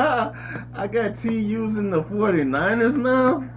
I got T using the 49ers now?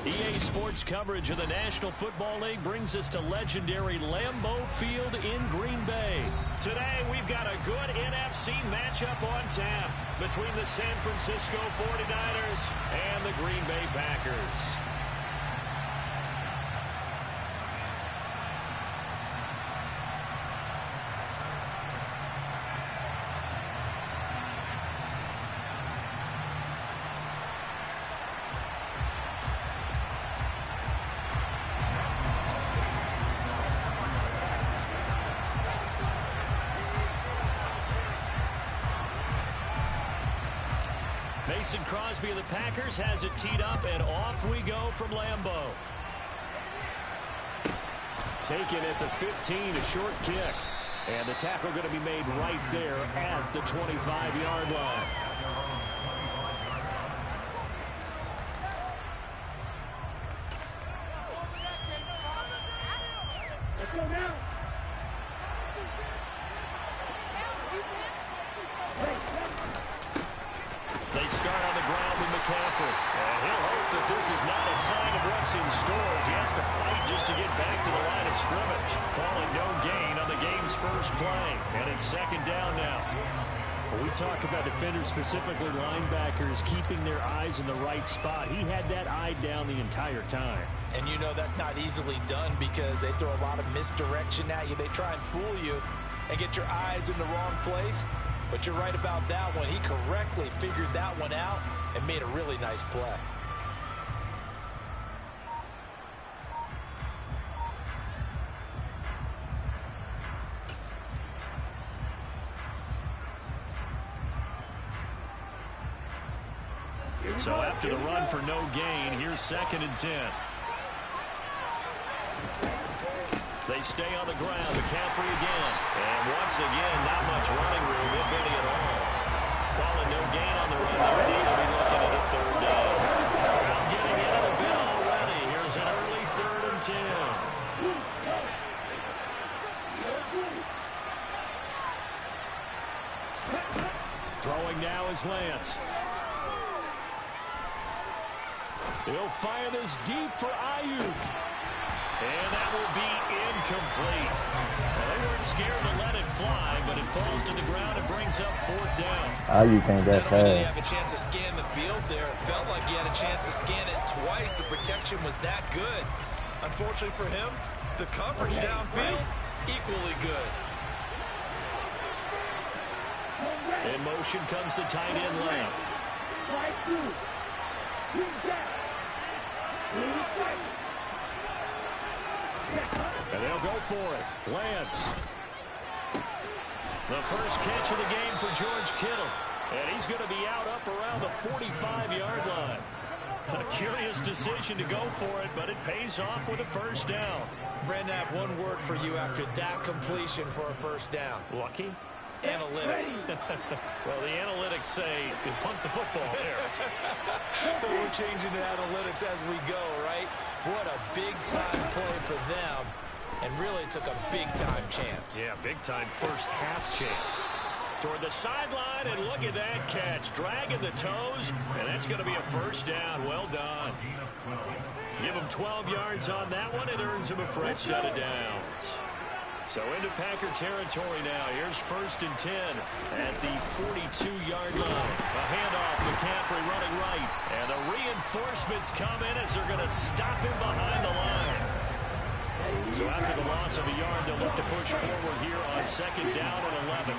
EA Sports coverage of the National Football League brings us to legendary Lambeau Field in Green Bay. Today, we've got a good NFC matchup on tap between the San Francisco 49ers and the Green Bay Packers. Mason Crosby of the Packers has it teed up, and off we go from Lambeau. Taken at the 15, a short kick. And the tackle going to be made right there at the 25-yard line. They start on the ground with McCaffrey. And he'll hope that this is not a sign of what's in store as he has to fight just to get back to the line of scrimmage. Calling no gain on the game's first play. And it's second down now. Well, we talk about defenders, specifically linebackers, keeping their eyes in the right spot. He had that eye down the entire time. And you know that's not easily done because they throw a lot of misdirection at you. They try and fool you and get your eyes in the wrong place. But you're right about that one. He correctly figured that one out and made a really nice play. So after the run for no gain, here's 2nd and 10. They stay on the ground. McCaffrey again. And once again, not much running room, if any at all. Calling no gain on the run there. They'll be looking at a 3rd down. Crowd getting in it a bit already. Here's an early 3rd and 10. Throwing now is Lance. He'll fire this deep for Ayuk. And that will be incomplete. Well, they weren't scared to let it fly, but it falls to the ground and brings up 4th down. You can't that Not only did he fast. have a chance to scan the field there, it felt like he had a chance to scan it twice. The protection was that good. Unfortunately for him, the coverage downfield, equally good. In motion comes the tight end left. And they'll go for it. Lance. The first catch of the game for George Kittle. And he's going to be out up around the 45-yard line. A curious decision to go for it, but it pays off with a first down. Brandon, I have one word for you after that completion for a first down. Lucky? Analytics. Well, the analytics say you punt the football there. So we're changing to analytics as we go, right? What a big-time play for them. And really took a big-time chance. Yeah, big-time first half chance. Toward the sideline, and look at that catch. Dragging the toes, and that's going to be a first down. Well done. Give him 12 yards on that one. It earns him a fresh set of downs. So into Packer territory now. Here's 1st and 10 at the 42-yard line. A handoff, McCaffrey running right. And the reinforcements come in as they're going to stop him behind the line. So after the loss of a yard, they'll look to push forward here on 2nd down and 11.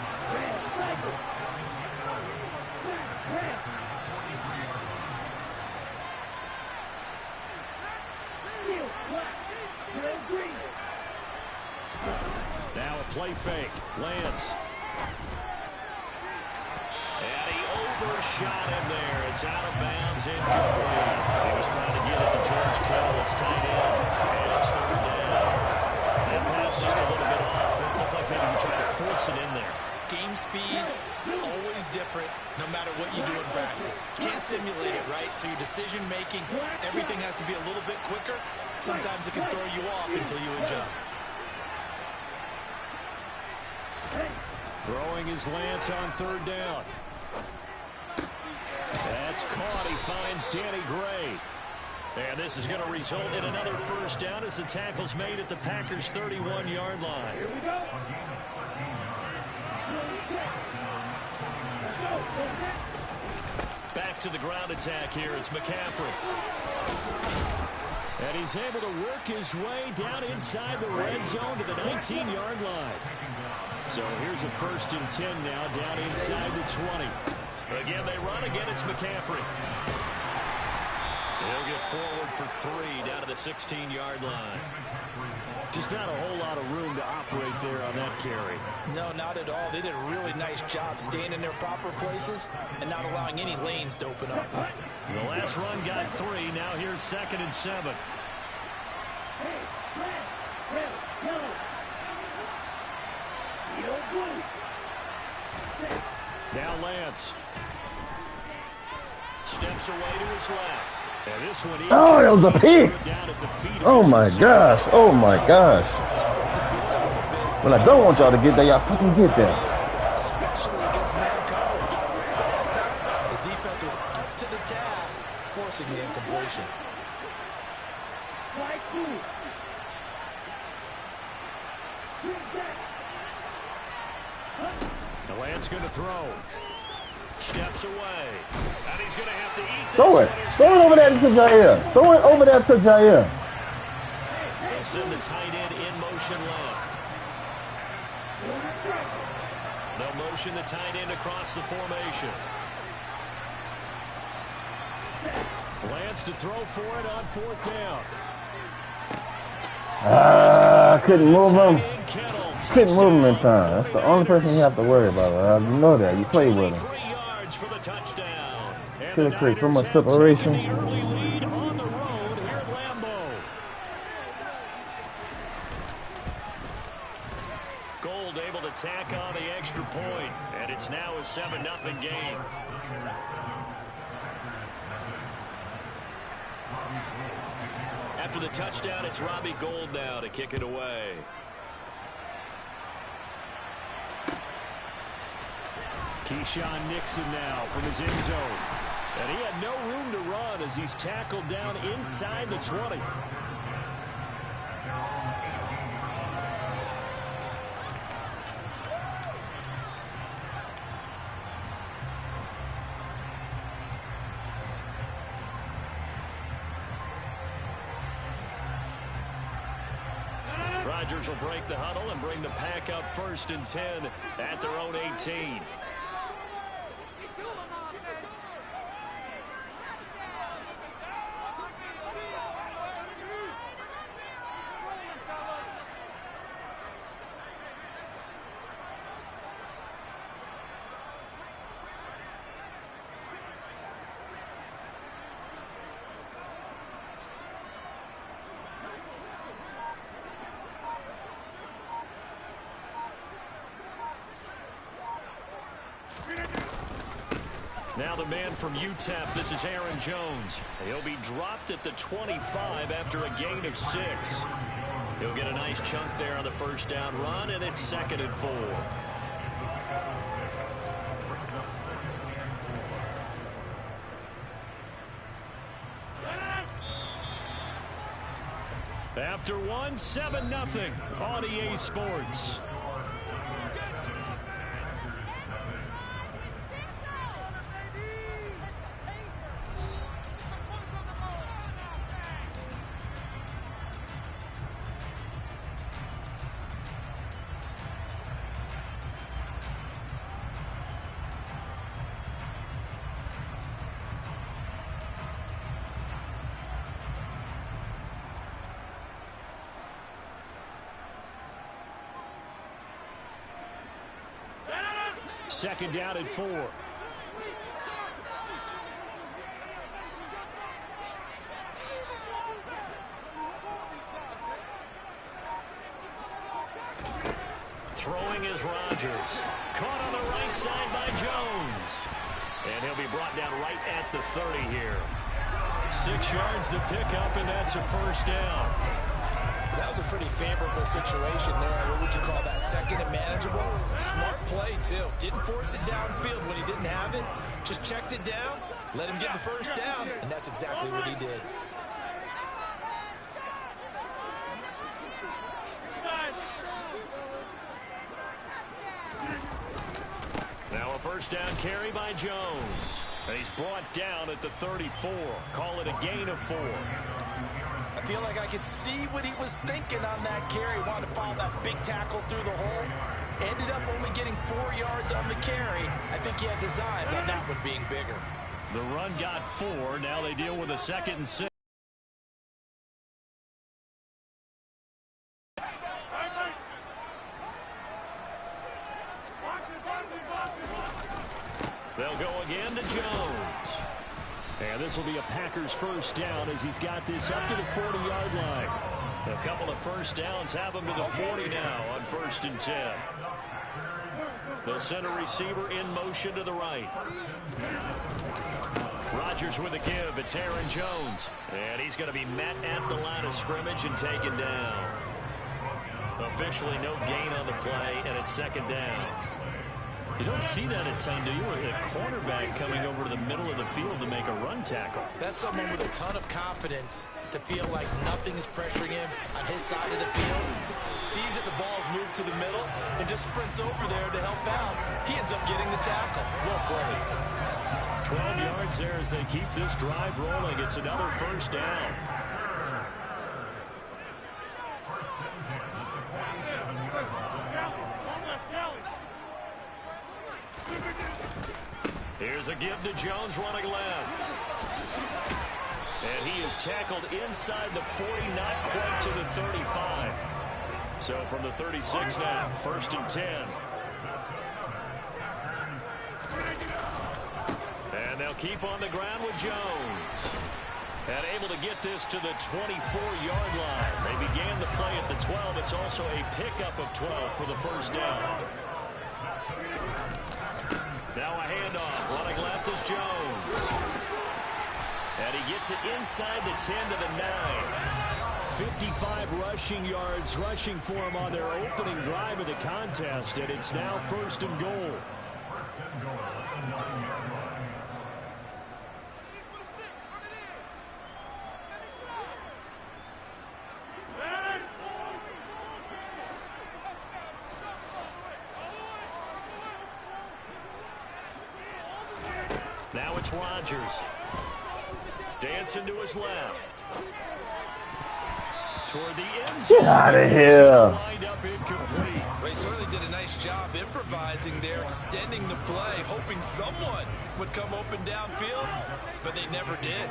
Now a play fake. Lance. And he overshot him there. It's out of bounds, incomplete. He was trying to get it to George Kittle. It's tight end. And it's 3rd down. That pass just a little bit off. It looked like maybe he tried to force it in there. Game speed, always different, no matter what you do in practice. Can't simulate it, right? So your decision-making, everything has to be a little bit quicker. Sometimes it can throw you off until you adjust. Throwing his Lance on 3rd down. That's caught. He finds Danny Gray. And this is going to result in another first down as the tackle's made at the Packers' 31-yard line. Here we go. Back to the ground attack here. It's McCaffrey. And he's able to work his way down inside the red zone to the 19-yard line. So here's a 1st and 10 now down inside the 20. Again, they run. Again, it's McCaffrey. He'll get forward for 3 down to the 16-yard line. Just not a whole lot of room to operate there on that carry. No, not at all. They did a really nice job staying in their proper places and not allowing any lanes to open up. The last run got 3. Now here's 2nd and 7. Now Lance. Steps away to his left. And this one, Oh, that was a pick. Oh my gosh. Oh my gosh. When I don't want y'all to get there, y'all fucking get there. Especially against man coverage. But that time, the defense was up to the task, forcing the incompletion. The Lance going to throw. Steps away. And he's going to have to eat this. Throw it. Throw it over there to Jair. Throw it over there to Jair. They'll send the tight end in motion left. They'll motion the tight end across the formation. Lance to throw for it on 4th down. Couldn't move him. Couldn't move him in time. That's the only person you have to worry about. You know that. You play with him. Could have created so much separation. Gold able to tack on the extra point, and it's now a 7-0 game. After the touchdown, it's Robbie Gould now to kick it away. Keyshawn Nixon now from his end zone. And he had no room to run as he's tackled down inside the 20. Rodgers will break the huddle and bring the pack up 1st and 10 at their own 18. Now the man from UTEP, this is Aaron Jones. He'll be dropped at the 25 after a gain of 6. He'll get a nice chunk there on the 1st down run, and it's 2nd and 4. After one, 7-0 on EA Sports. Second down and 4. Throwing is Rodgers. Caught on the right side by Jones. And he'll be brought down right at the 30 here. 6 yards to pick up, and that's a 1st down. That was a pretty favorable situation there. What would you call that? 2nd and manageable? Smart play, too. Didn't force it downfield when he didn't have it. Just checked it down, let him get the 1st down, and that's exactly what he did. Now a 1st down carry by Jones. And he's brought down at the 34. Call it a gain of 4. I feel like I could see what he was thinking on that carry. Wanted to follow that big tackle through the hole. Ended up only getting 4 yards on the carry. I think he had designs on that one being bigger. The run got 4. Now they deal with a 2nd and 6. They'll go again to Jones. And this will be a Packers 1st down as he's got this up to the 40-yard line. A couple of 1st downs have him to the 40 now on 1st and 10. The center receiver in motion to the right. Rodgers with a give. It's Aaron Jones. And he's going to be met at the line of scrimmage and taken down. Officially no gain on the play, and it's 2nd down. You don't see that a ton, do you? A cornerback coming over to the middle of the field to make a run tackle. That's someone with a ton of confidence to feel like nothing is pressuring him on his side of the field. Sees that the ball's moved to the middle and just sprints over there to help out. He ends up getting the tackle. Well played. 12 yards there as they keep this drive rolling. It's another 1st down. Here's a give to Jones running left. And he is tackled inside the 40, not quite to the 35. So from the 36 now, 1st and 10. And they'll keep on the ground with Jones. And able to get this to the 24-yard line. They began the play at the 12. It's also a pickup of 12 for the 1st down. Now a handoff. Running left is Jones. And he gets it inside the 10 to the 9. 55 rushing yards rushing for him on their opening drive of the contest. And it's now 1st and goal. it's Rodgers. Dancing to his left. Toward the end zone. Get out of here. Lined up incomplete. They certainly did a nice job improvising there, extending the play, hoping someone would come open downfield, but they never did.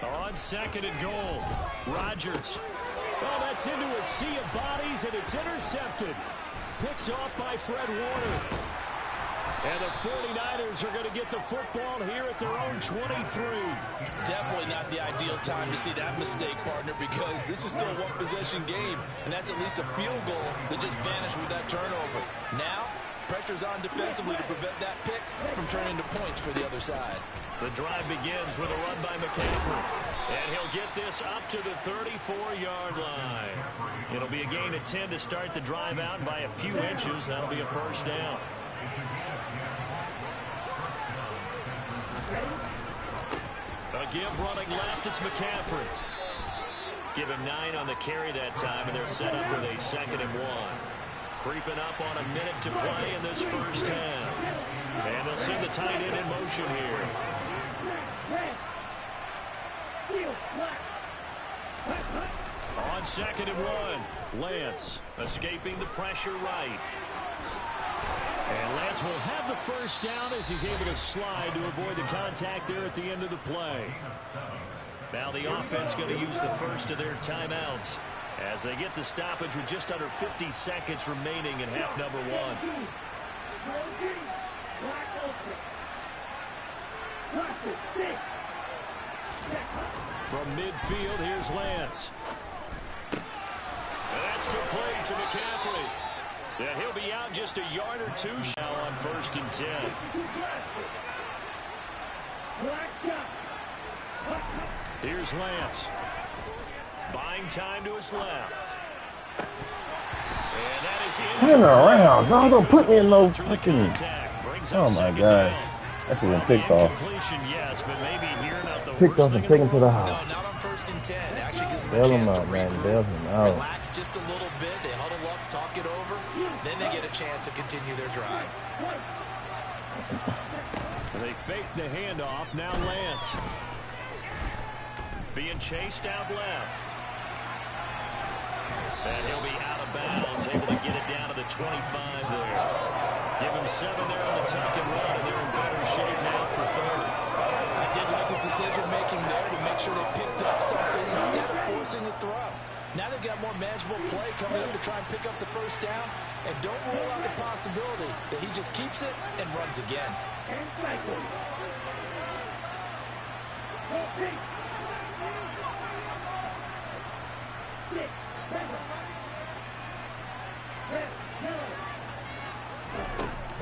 On second and goal, Rodgers. Oh, that's into a sea of bodies, and it's intercepted. Picked off by Fred Warner. And the 49ers are going to get the football here at their own 23. Definitely not the ideal time to see that mistake, partner, because this is still a one-possession game, and that's at least a field goal that just vanished with that turnover. Now, pressure's on defensively to prevent that pick from turning into points for the other side. The drive begins with a run by McCaffrey. And he'll get this up to the 34-yard line. It'll be a gain of 10 to start the drive out, and by a few inches, that'll be a first down. A give running left, it's McCaffrey. Give him 9 on the carry that time, and they're set up with a 2nd and 1. Creeping up on a minute to play in this first half. And they'll send the tight end in motion here. On 2nd and 1, Lance escaping the pressure right. And Lance will have the first down as he's able to slide to avoid the contact there at the end of the play. Now the offense going to use the first of their timeouts as they get the stoppage with just under 50 seconds remaining in half number 1. From midfield, here's Lance. And that's complete to McCaffrey. Yeah, he'll be out just a yard or two now on 1st and 10. Here's Lance. Buying time to his left. And that is Turn around. No, don't put me in no fucking. Brings Oh up my 2nd God. down. That should have been picked off. Incompletion, yes, but maybe here not the Picked worst off and thing taken in to the No, house. not on 1st and 10. Actually gives them a Bail him chance to out, man. regroup, Bail him out. relax just a little bit. They huddle up, talk it over. Then they get a chance to continue their drive. They fake the handoff. Now Lance. being chased out left. And he'll be out of bounds, able to get it down to the 25 there. Give him 7 there on the tuck and run, and they're in better shape now for third. I did like his decision-making there to make sure they picked up something instead of forcing the throw. Now they've got more manageable play coming up to try and pick up the first down, and don't rule out the possibility that he just keeps it and runs again.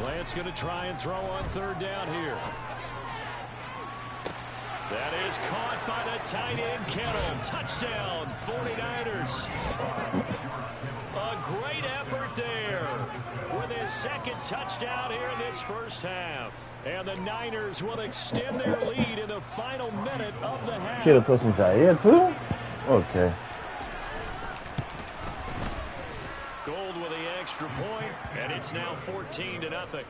Lance going to try and throw on third down here. That is caught by the tight end, Kittle. Touchdown, 49ers. A great effort there with his second touchdown here in this first half. And the Niners will extend their lead in the final minute of the half. Should have put some Jair too? Okay. Gold with the extra point, and it's now 14-0.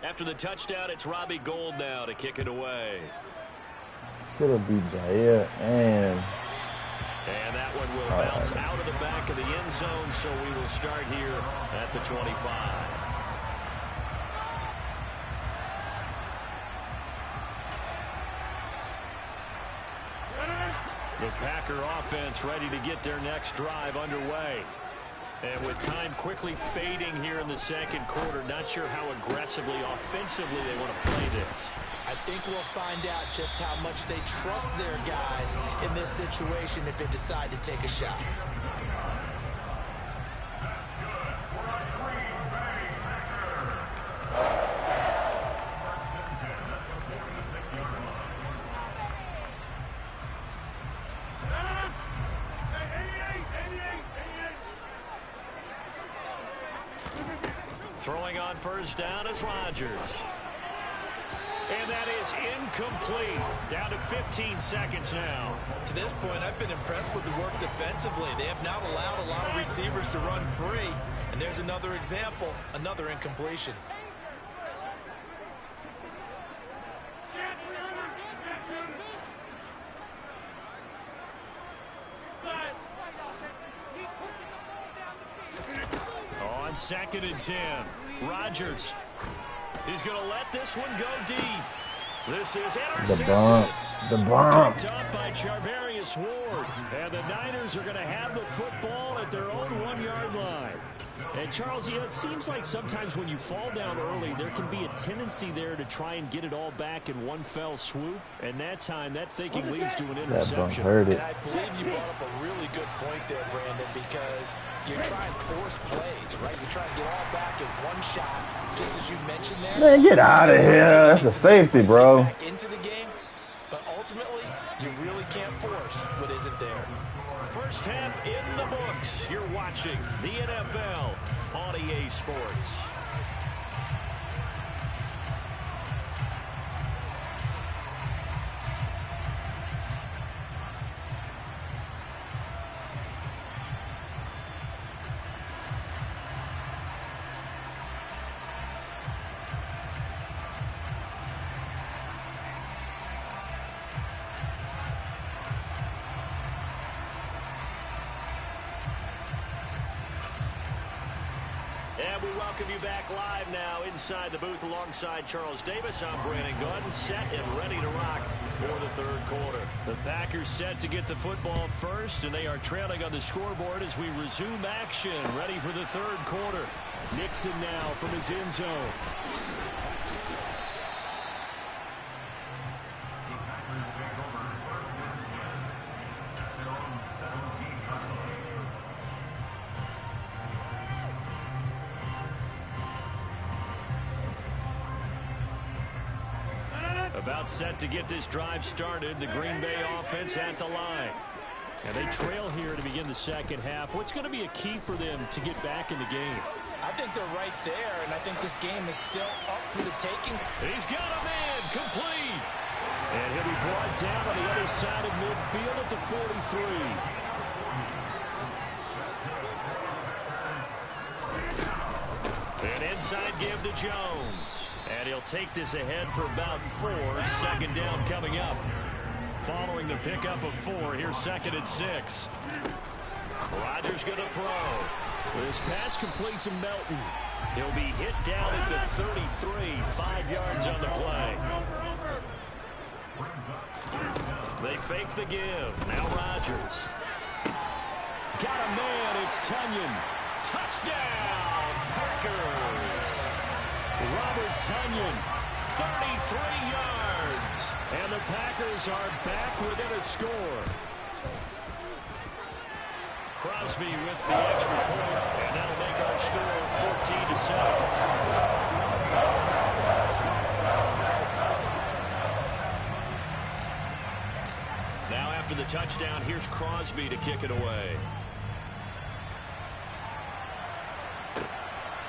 After the touchdown, it's Robbie Gould now to kick it away. Should have beat Jair and that one will bounce out of the back of the end zone, so we will start here at the 25. The Packer offense ready to get their next drive underway. And with time quickly fading here in the second quarter, not sure how aggressively, offensively they want to play this. I think we'll find out just how much they trust their guys in this situation if they decide to take a shot. Throwing on first down is Rodgers. And that is incomplete. Down to 15 seconds now. To this point, I've been impressed with the work defensively. They have not allowed a lot of receivers to run free. And there's another example, another incompletion. On 2nd and 10, Rodgers. He's going to let this one go deep. This is intercepted. The bomb. Picked up by Charvarius Ward. And the Niners are going to have the football at their own 1-yard line. And, Charles, you know, it seems like sometimes when you fall down early, there can be a tendency there to try and get it all back in one fell swoop. And that time, that thinking leads to an interception. And I believe you brought up a really good point there, Brandon, because you're trying to force plays, right? You're trying to get all back in one shot, just as you mentioned there. Man, get out of here. That's a safety, bro. Back into the game, but ultimately, you really can't force what isn't there. First half in the books. You're watching the NFL on EA Sports. And we welcome you back live now inside the booth alongside Charles Davis. I'm Brandon Gaudin, set and ready to rock for the third quarter. The Packers set to get the football first, and they are trailing on the scoreboard as we resume action, ready for the third quarter. Nixon now from his end zone. About set to get this drive started. The Green Bay offense at the line. And they trail here to begin the second half. What's going to be a key for them to get back in the game? I think they're right there, and I think this game is still up for the taking. He's got a man complete. And he'll be brought down on the other side of midfield at the 43. An inside give to Jones. And he'll take this ahead for about 4. Second down coming up. Following the pickup of 4, here's 2nd and 6. Rodgers going to throw. This pass complete to Melton. He'll be hit down at the 33, 5 yards on the play. They fake the give. Now Rodgers. Got a man. It's Tonyan. Touchdown, Packers. Robert Tonyan, 33 yards. And the Packers are back within a score. Crosby with the extra point. And that'll make our score 14-7. Now after the touchdown, here's Crosby to kick it away.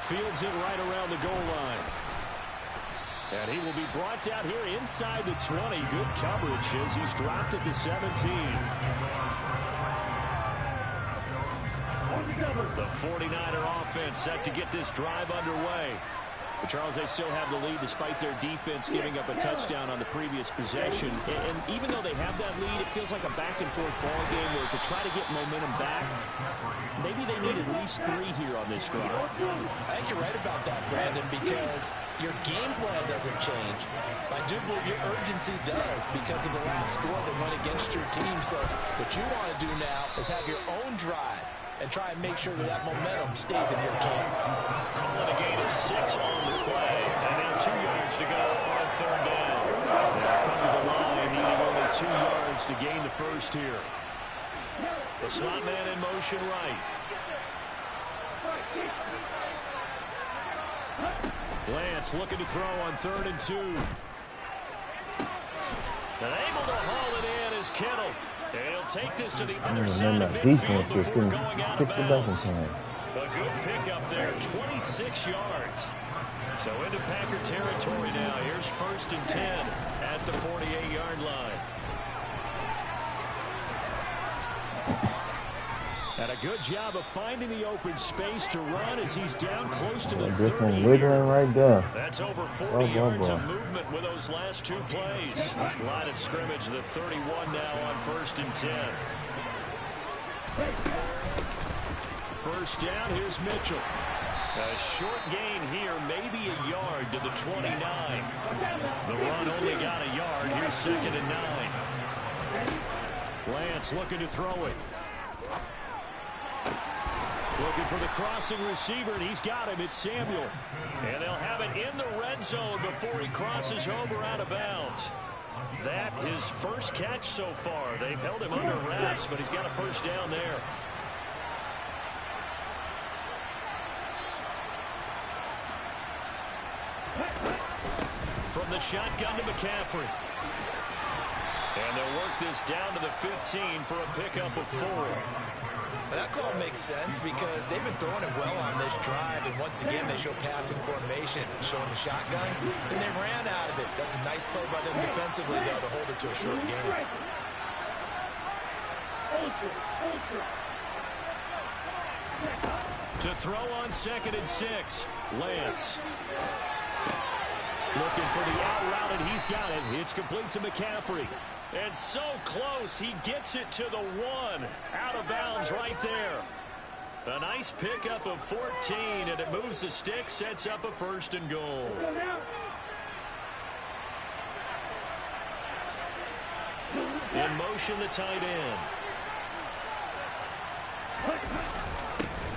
Fields it right around the goal line. And he will be brought down here inside the 20. Good coverage as he's dropped at the 17. The 49er offense set to get this drive underway. But Charles, they still have the lead despite their defense giving up a touchdown on the previous possession. And even though they have that lead, it feels like a back-and-forth ball game where to try to get momentum back, maybe they need at least 3 here on this drive. I think you're right about that, Brandon, because your game plan doesn't change. I do believe your urgency does because of the last score that went against your team. So what you want to do now is have your own drive and try and make sure that that momentum stays in your camp. Calling a gain of 6 on the play. And now 2 yards to go on third down. They'll come to the line, needing only 2 yards to gain the first here. The slot man in motion right. Lance looking to throw on 3rd and 2. And able to haul it in is Kittle. And he'll take this to the other side of midfield before going out of bounds. A good pickup there, 26 yards. So into Packer territory now. Here's 1st and 10 at the 48-yard line. And a good job of finding the open space to run as he's down close to the 30 here. Right there. That's over 40 yards of movement with those last 2 plays. Line of scrimmage, the 31 now on 1st and 10. First down, here's Mitchell. A short gain here, maybe a yard to the 29. The run only got a yard. Here's 2nd and 9. Lance looking to throw it. Looking for the crossing receiver, and he's got him. It's Samuel. And they'll have it in the red zone before he crosses over out of bounds. That his first catch so far. They've held him under wraps, but he's got a first down there. From the shotgun to McCaffrey. And they'll work this down to the 15 for a pickup of 4. That call makes sense because they've been throwing it well on this drive, and once again they show passing formation, showing the shotgun, and they ran out of it. That's a nice play by them defensively, though, to hold it to a short game. To throw on 2nd and 6, Lance. Looking for the out route, and he's got it. It's complete to McCaffrey. And so close, he gets it to the 1. Out of bounds right there. A nice pickup of 14, and it moves the stick, sets up a 1st and goal. In motion, the tight end.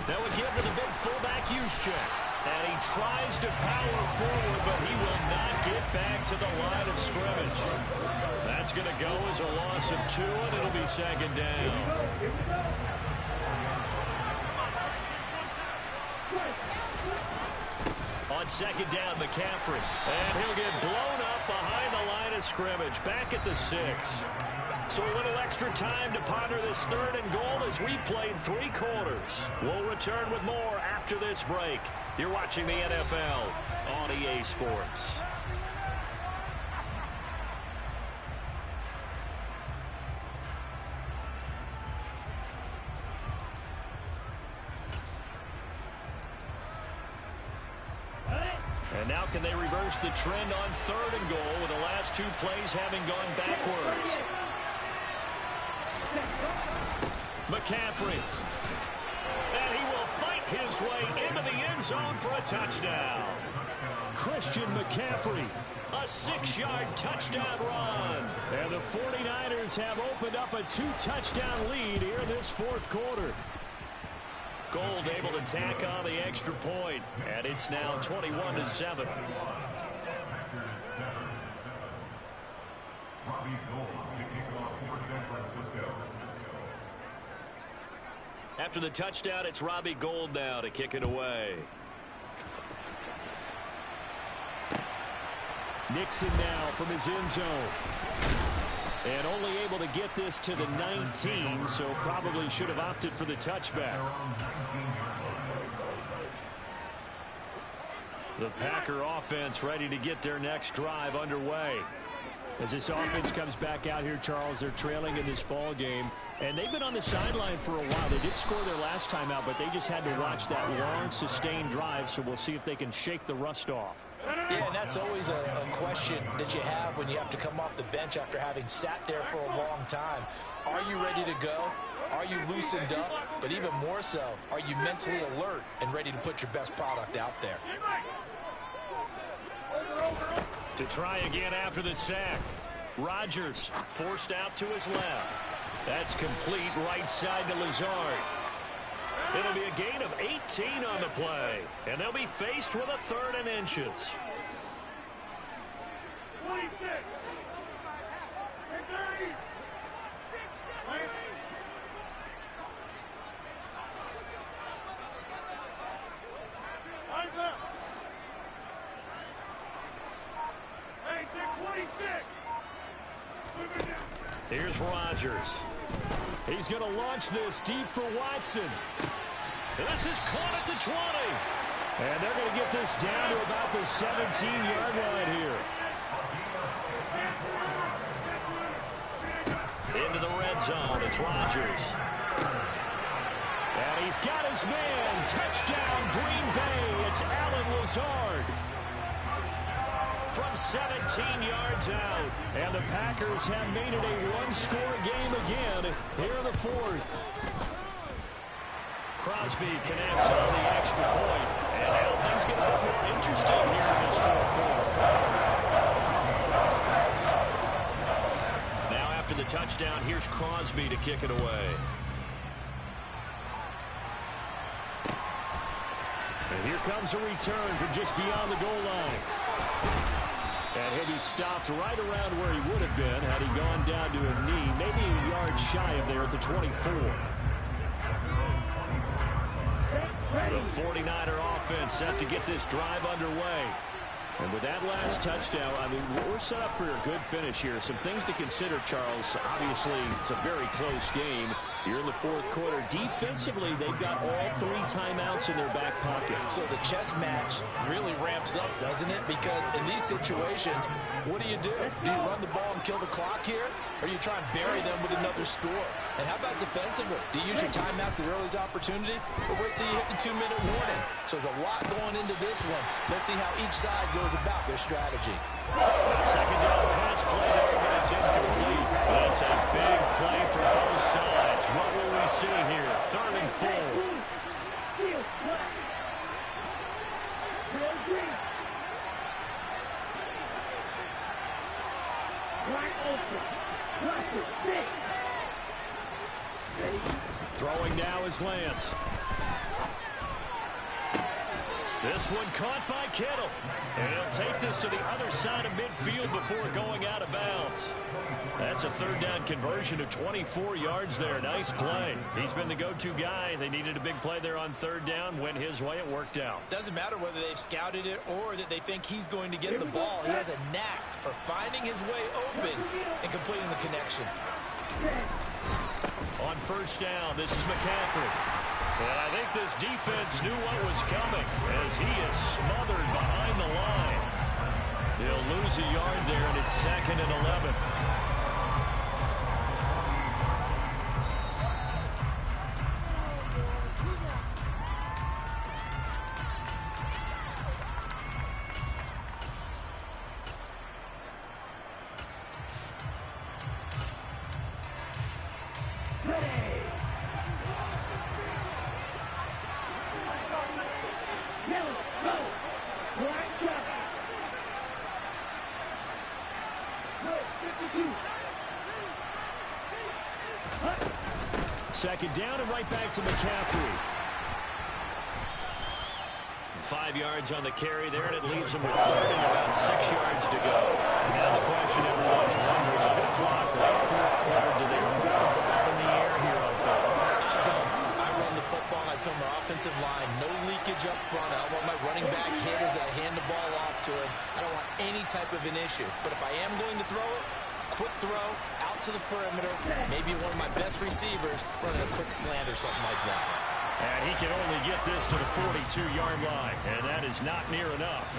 Now we give to the big fullback Juszczyk. And he tries to power forward, but he will not get back to the line of scrimmage. That's going to go as a loss of 2, and it'll be 2nd down. On 2nd down, McCaffrey. And he'll get blown up behind the line of scrimmage. Back at the 6. So a little extra time to ponder this 3rd and goal as we played 3 quarters. We'll return with more after this break. You're watching the NFL on EA Sports. And now can they reverse the trend on 3rd and goal with the last 2 plays having gone backwards? McCaffrey. And he will fight his way into the end zone for a touchdown. Christian McCaffrey. A 6-yard touchdown run. And the 49ers have opened up a 2-touchdown lead here in this 4th quarter. Gold able to tack on the extra point. And it's now 21-7. After the touchdown, it's Robbie Gould now to kick it away. Nixon now from his end zone. And only able to get this to the 19, so probably should have opted for the touchback. The Packer offense ready to get their next drive underway. As this offense comes back out here, Charles, they're trailing in this ball game. And they've been on the sideline for a while. They did score their last time out, but they just had to watch that long, sustained drive, so we'll see if they can shake the rust off. Yeah, and that's always a question that you have when you have to come off the bench after having sat there for a long time. Are you ready to go? Are you loosened up? But even more so, are you mentally alert and ready to put your best product out there? To try again after the sack. Rodgers forced out to his left. That's complete right side to Lazard. It'll be a gain of 18 on the play. And they'll be faced with a 3rd and inches. Here's Rodgers. He's going to launch this deep for Watson. This is caught at the 20. And they're going to get this down to about the 17-yard line here. Into the red zone. It's Rodgers. And he's got his man. Touchdown, Green Bay. It's Allen Lazard. From 17 yards out. And the Packers have made it a one-score game again here in the fourth. Crosby connects on the extra point. And now things get a bit more interesting here in this fourth quarter. Now after the touchdown, here's Crosby to kick it away. And here comes a return from just beyond the goal line. And he'll be stopped right around where he would have been had he gone down to a knee, maybe a yard shy of there at the 24. The 49er offense set to get this drive underway. And with that last touchdown, I mean, we're set up for a good finish here. Some things to consider, Charles. Obviously, it's a very close game. You're in the fourth quarter. Defensively, they've got all 3 timeouts in their back pocket. So the chess match really ramps up, doesn't it? Because in these situations, what do? Do you run the ball and kill the clock here? Or do you try and bury them with another score? And how about defensively? Do you use your timeouts at earliest opportunity? Or wait till you hit the 2-minute warning? So there's a lot going into this one. Let's see how each side goes about their strategy. Second down pass play there, but it's incomplete. That's a big play for both sides. What will we see here? 3rd and 4. Throwing now is Lance. This one caught by Kittle. And he'll take this to the other side of midfield before going out of bounds. That's a 3rd down conversion of 24 yards there. Nice play. He's been the go-to guy. They needed a big play there on 3rd down. Went his way. It worked out. Doesn't matter whether they've scouted it or that they think he's going to get the ball. He has a knack for finding his way open and completing the connection. On 1st down, this is McCaffrey. And I think this defense knew what was coming as he is smothered behind the line. He'll lose a yard there, and it's 2nd and 11. Second down and right back to McCaffrey. 5 yards on the carry there, and it leaves him with 3rd and about 6 yards to go. Now the question everyone's wondering, look at the clock, late fourth quarter, do they put the ball in the air here on 4th? I don't. I run the football, and I tell my offensive line, no leakage up front. I don't want my running back hit as I hand the ball off to him. I don't want any type of an issue. But if I am going to throw it, quick throw, out to the perimeter, maybe one of my best receivers running a quick slant or something like that. And he can only get this to the 42-yard line, and that is not near enough.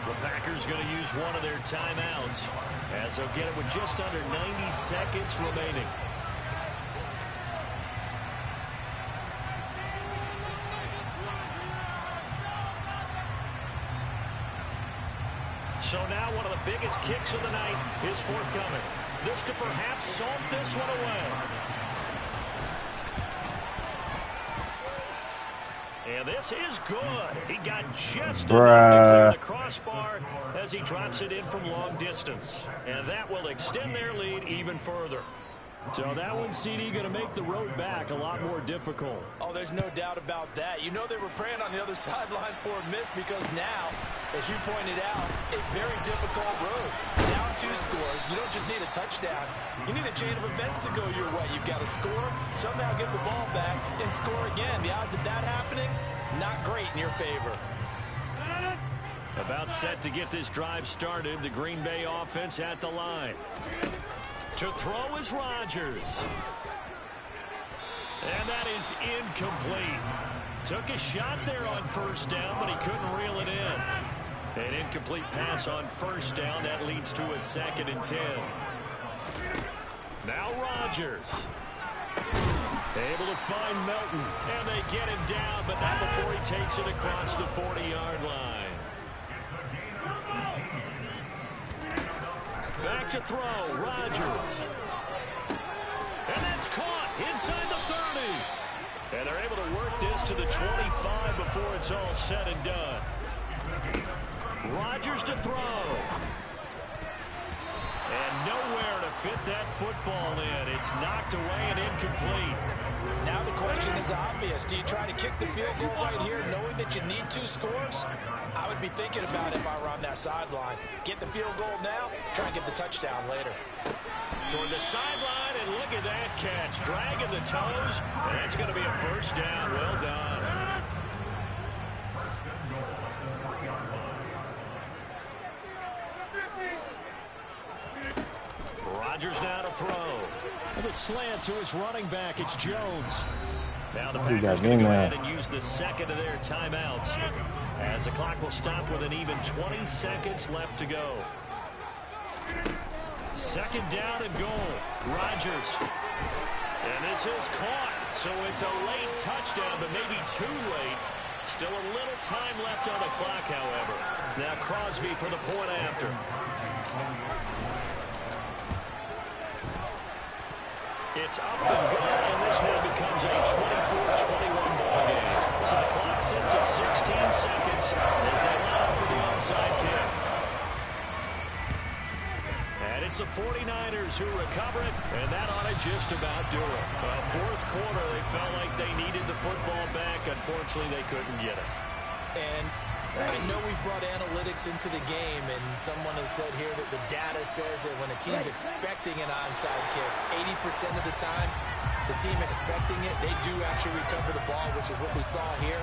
The Packers going to use one of their timeouts as they'll get it with just under 90 seconds remaining. So now one of the biggest kicks of the night is forthcoming. This to perhaps salt this one away. And this is good. He got just enough to clear the crossbar as he drops it in from long distance. And that will extend their lead even further. So that one, CD, going to make the road back a lot more difficult. Oh, there's no doubt about that. You know they were praying on the other sideline for a miss because now, as you pointed out, a very difficult road. Down 2 scores. You don't just need a touchdown. You need a chain of events to go your way. You've got to score, somehow get the ball back, and score again. The odds of that happening, not great in your favor. About set to get this drive started. The Green Bay offense at the line. To throw is Rodgers. And that is incomplete. Took a shot there on first down, but he couldn't reel it in. An incomplete pass on first down. That leads to a 2nd and 10. Now Rodgers. Able to find Melton, and they get him down, but not before he takes it across the 40-yard line. Back to throw, Rodgers. And that's caught inside the 30. And they're able to work this to the 25 before it's all said and done. Rodgers to throw. And nowhere to fit that football in. It's knocked away and incomplete. Now the question is obvious. Do you try to kick the field goal right here knowing that you need 2 scores? I would be thinking about it if I were on that sideline. Get the field goal now, try and get the touchdown later. Toward the sideline, and look at that catch. Dragging the toes, and that's going to be a first down. Well done. Rodgers now to throw. With a slant to his running back, it's Jones. Now the Packers going to go ahead and use the 2nd of their timeouts, as the clock will stop with an even 20 seconds left to go. 2nd down and goal. Rodgers. And this is caught. So it's a late touchdown, but maybe too late. Still a little time left on the clock, however. Now Crosby for the point after. It's up and good, and this now becomes a 24-21 ball game. So the clock sits at 16 seconds as they line up for the onside kick. And it's the 49ers who recover it, and that ought to just about do it. Well, 4th quarter, they felt like they needed the football back. Unfortunately, they couldn't get it. And I know we brought analytics into the game, and someone has said here that the data says that when a team's expecting an onside kick, 80% of the time, the team expecting it, they do actually recover the ball, which is what we saw here.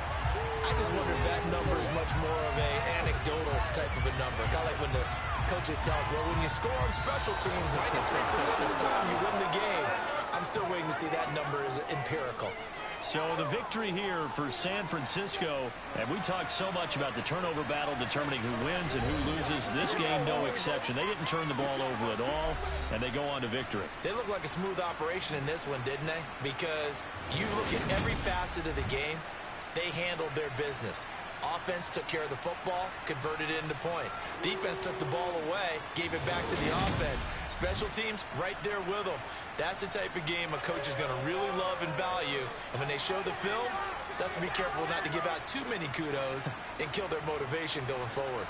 I just wonder if that number is much more of an anecdotal type of a number. Kind of like when the coaches tell us, well, when you score on special teams, 93% of the time you win the game. I'm still waiting to see that number is empirical. So the victory here for San Francisco, and we talked so much about the turnover battle determining who wins and who loses. This game, no exception. They didn't turn the ball over at all, and they go on to victory. They look like a smooth operation in this one, didn't they? Because you look at every facet of the game, they handled their business. Offense took care of the football, converted it into points. Defense took the ball away, gave it back to the offense. Special teams, right there with them. That's the type of game a coach is going to really love and value. And when they show the film, they have to be careful not to give out too many kudos and kill their motivation going forward.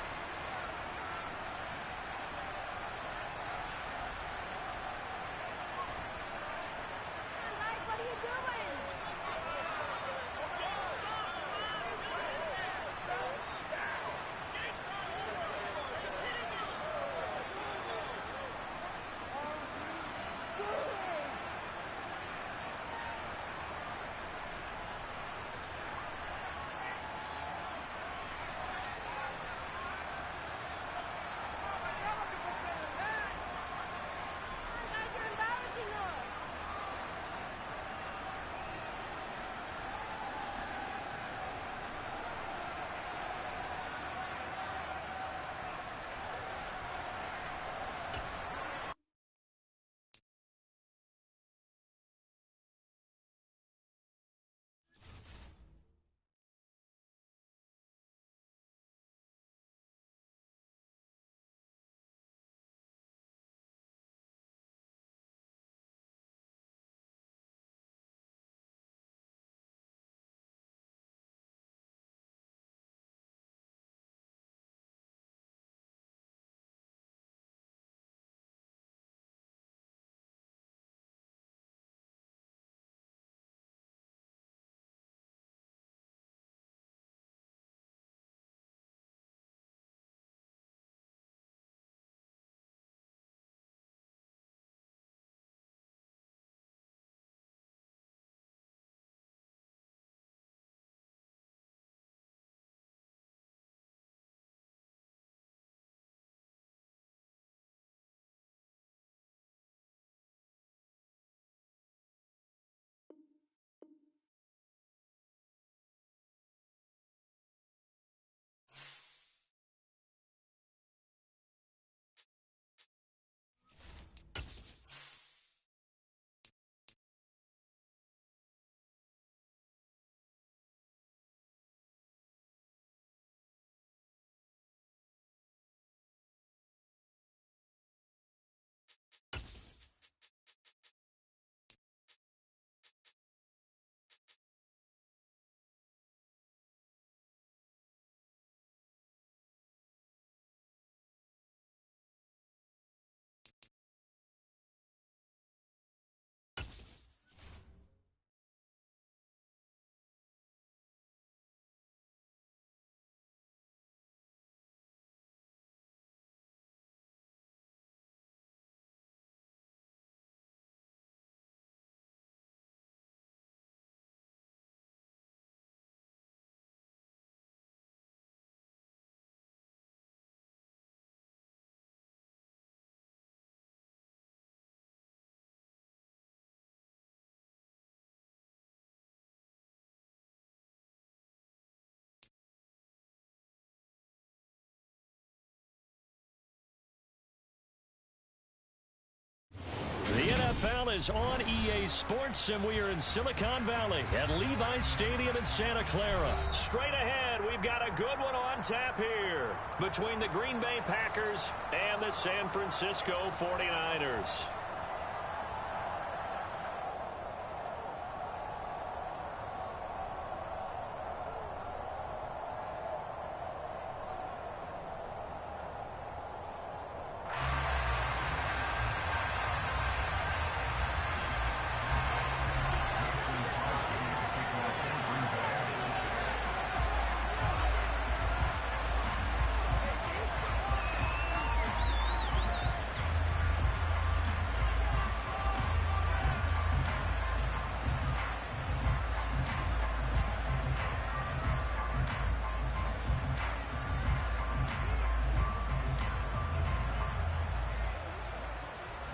NFL is on EA Sports, and we are in Silicon Valley at Levi's Stadium in Santa Clara. Straight ahead, we've got a good one on tap here between the Green Bay Packers and the San Francisco 49ers.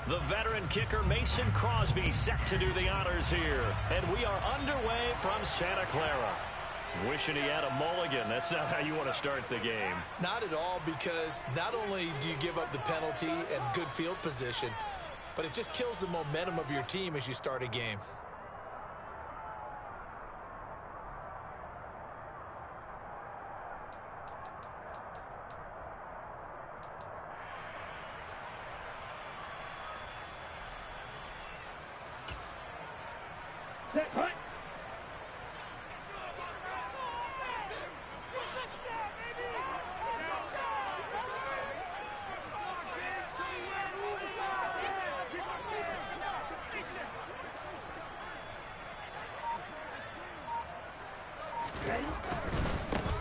The veteran kicker Mason Crosby set to do the honors here. And we are underway from Santa Clara. Wishing he had a mulligan. That's not how you want to start the game. Not at all, because not only do you give up the penalty and good field position, but it just kills the momentum of your team as you start a game.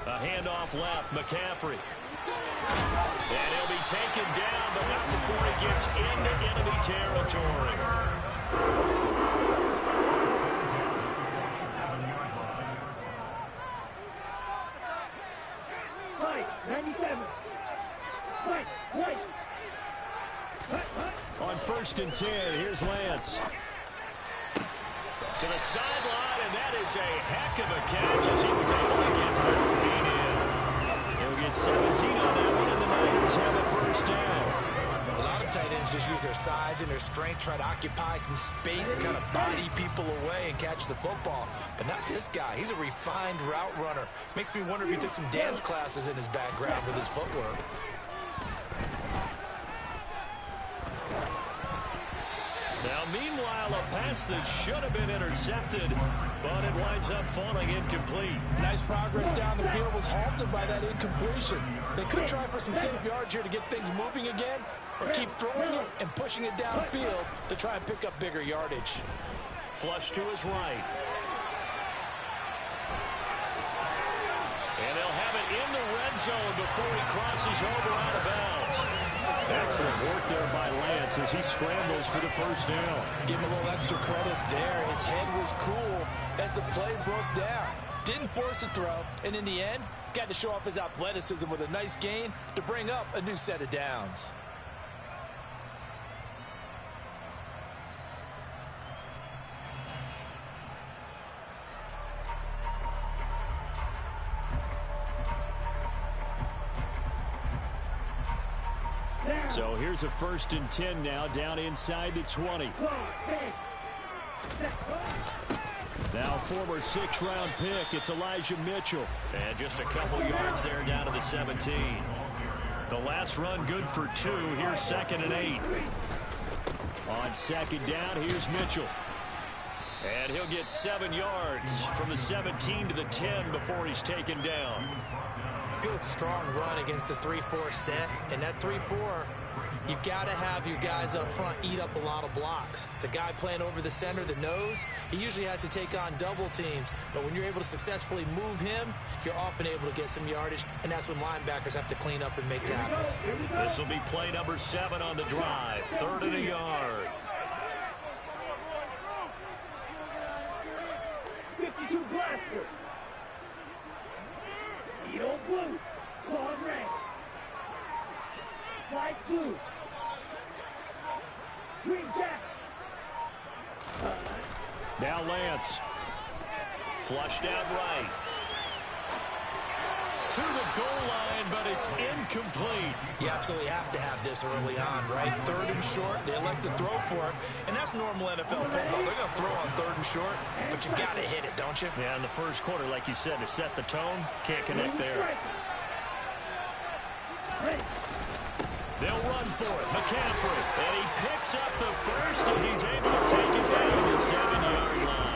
A handoff left, McCaffrey. And he'll be taken down, but not before he gets into enemy territory. On 1st and 10, here's Lance. To the sideline, and that is a heck of a catch as he was able to get both feet in. He'll get 17 on that one, and the Niners have a first down. A lot of tight ends just use their size and their strength, try to occupy some space and kind of body people away and catch the football. But not this guy. He's a refined route runner. Makes me wonder if he took some dance classes in his background with his footwork. Now, meanwhile, a pass that should have been intercepted, but it winds up falling incomplete. Nice progress down the field was halted by that incompletion. They could try for some safe yards here to get things moving again, or keep throwing it and pushing it downfield to try and pick up bigger yardage. Flush to his right. And they'll have it in the red zone before he crosses over out of bounds. Excellent work there by Lance as he scrambles for the first down. Give him a little extra credit there. His head was cool as the play broke down. Didn't force a throw, and in the end, got to show off his athleticism with a nice gain to bring up a new set of downs. So here's a 1st and 10 now, down inside the 20. Now former 6th-round pick, it's Elijah Mitchell. And just a couple yards there down to the 17. The last run good for 2. Here's 2nd and 8. On 2nd down, here's Mitchell. And he'll get 7 yards from the 17 to the 10 before he's taken down. Good, strong run against the 3-4 set. And that 3-4, you've got to have your guys up front eat up a lot of blocks. The guy playing over the center, the nose, he usually has to take on double teams. But when you're able to successfully move him, you're often able to get some yardage, and that's when linebackers have to clean up and make tackles. This will be play number 7 on the drive. 3rd and a yard. 52 blaster. Yellow blue. Claws red. Light blue. Green jack. Now Lance. Flushed out right. to the goal line, but it's incomplete. You absolutely have to have this early on, right? 3rd and short, they elect to throw for it, and that's normal NFL football. They're going to throw on 3rd and short, but you've got to hit it, don't you? Yeah, in the first quarter, like you said, to set the tone, can't connect there. They'll run for it. McCaffrey, and he picks up the first as he's able to take it down to the 7-yard line.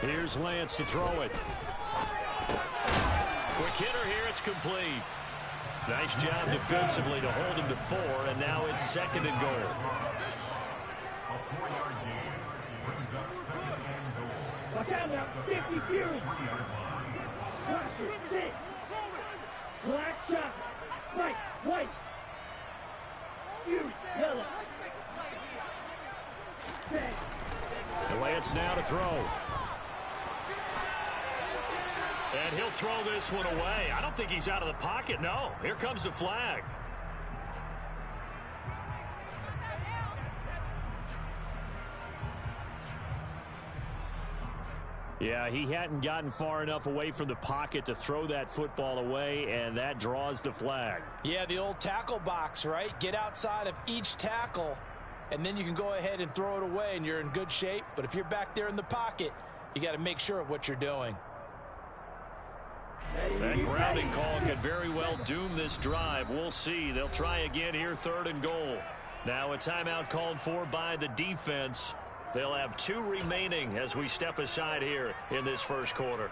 Here's Lance to throw it. Quick hitter here, it's complete. Nice job defensively to hold him to 4, and now it's 2nd and goal. Watch out now, 50 Fury. Watch it, sit. Black shot. White. Fury, yellow. Set. Lance now to throw. And he'll throw this one away. I don't think he's out of the pocket, no. Here comes the flag. Yeah, he hadn't gotten far enough away from the pocket to throw that football away, and that draws the flag. Yeah, the old tackle box, right? Get outside of each tackle, and then you can go ahead and throw it away, and you're in good shape. But if you're back there in the pocket, you got to make sure of what you're doing. That grounding call could very well doom this drive. We'll see. They'll try again here, 3rd and goal. Now a timeout called for by the defense. They'll have 2 remaining as we step aside here in this first quarter.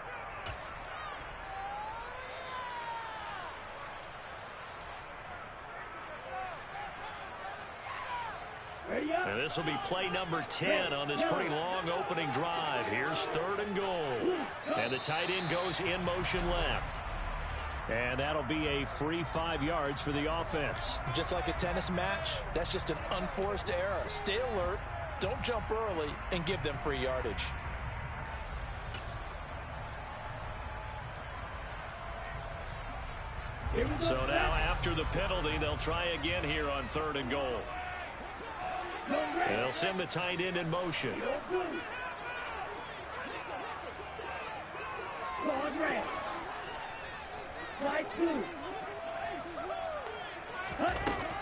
And this will be play number 10 on this pretty long opening drive. Here's 3rd and goal. And the tight end goes in motion left. And that'll be a free 5 yards for the offense. Just like a tennis match, that's just an unforced error. Stay alert, don't jump early, and give them free yardage. So now after the penalty, they'll try again here on 3rd and goal. And they'll send the tight end in motion.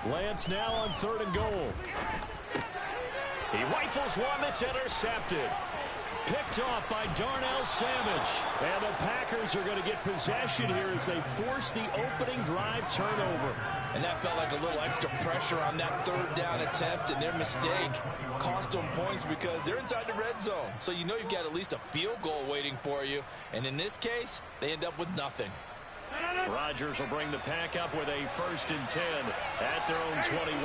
Lance now on 3rd and goal. He rifles one that's intercepted. Picked off by Darnell Savage. And the Packers are going to get possession here as they force the opening drive turnover. And that felt like a little extra pressure on that 3rd down attempt, and their mistake cost them points because they're inside the red zone. So you know you've got at least a field goal waiting for you. And in this case, they end up with nothing. Rodgers will bring the pack up with a 1st and 10 at their own 21.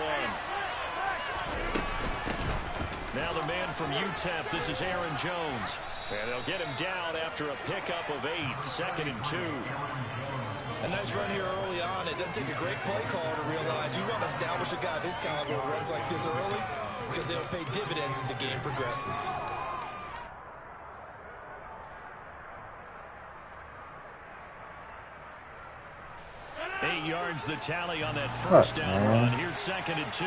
Now the man from UTEP, this is Aaron Jones. And they'll get him down after a pickup of 8, 2nd and 2. A nice run here early on. It doesn't take a great play caller to realize you want to establish a guy of his caliber who runs like this early because they'll pay dividends as the game progresses. Eight yards the tally on that 1st down run. Here's 2nd and 2.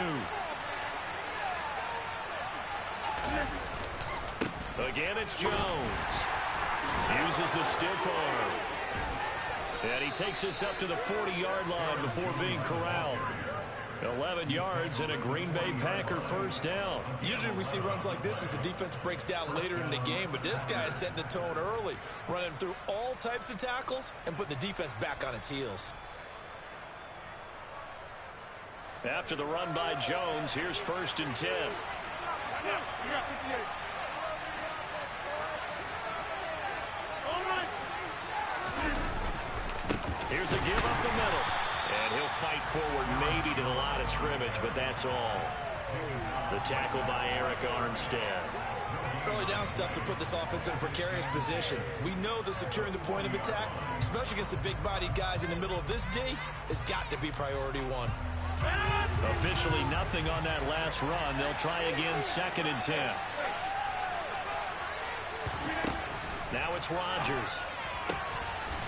Again, it's Jones. Uses the stiff arm. And he takes us up to the 40-yard line before being corralled. 11 yards and a Green Bay Packer 1st down. Usually we see runs like this as the defense breaks down later in the game, but this guy is setting the tone early, running through all types of tackles and putting the defense back on its heels. After the run by Jones, here's 1st and 10. Here's a give up the middle. And he'll fight forward maybe to the line of scrimmage, but that's all. The tackle by Eric Armstead. Early down stuff to put this offense in a precarious position. We know that securing the point of attack, especially against the big-bodied guys in the middle of this D, has got to be priority 1. Officially nothing on that last run. They'll try again 2nd and 10. Now it's Rodgers.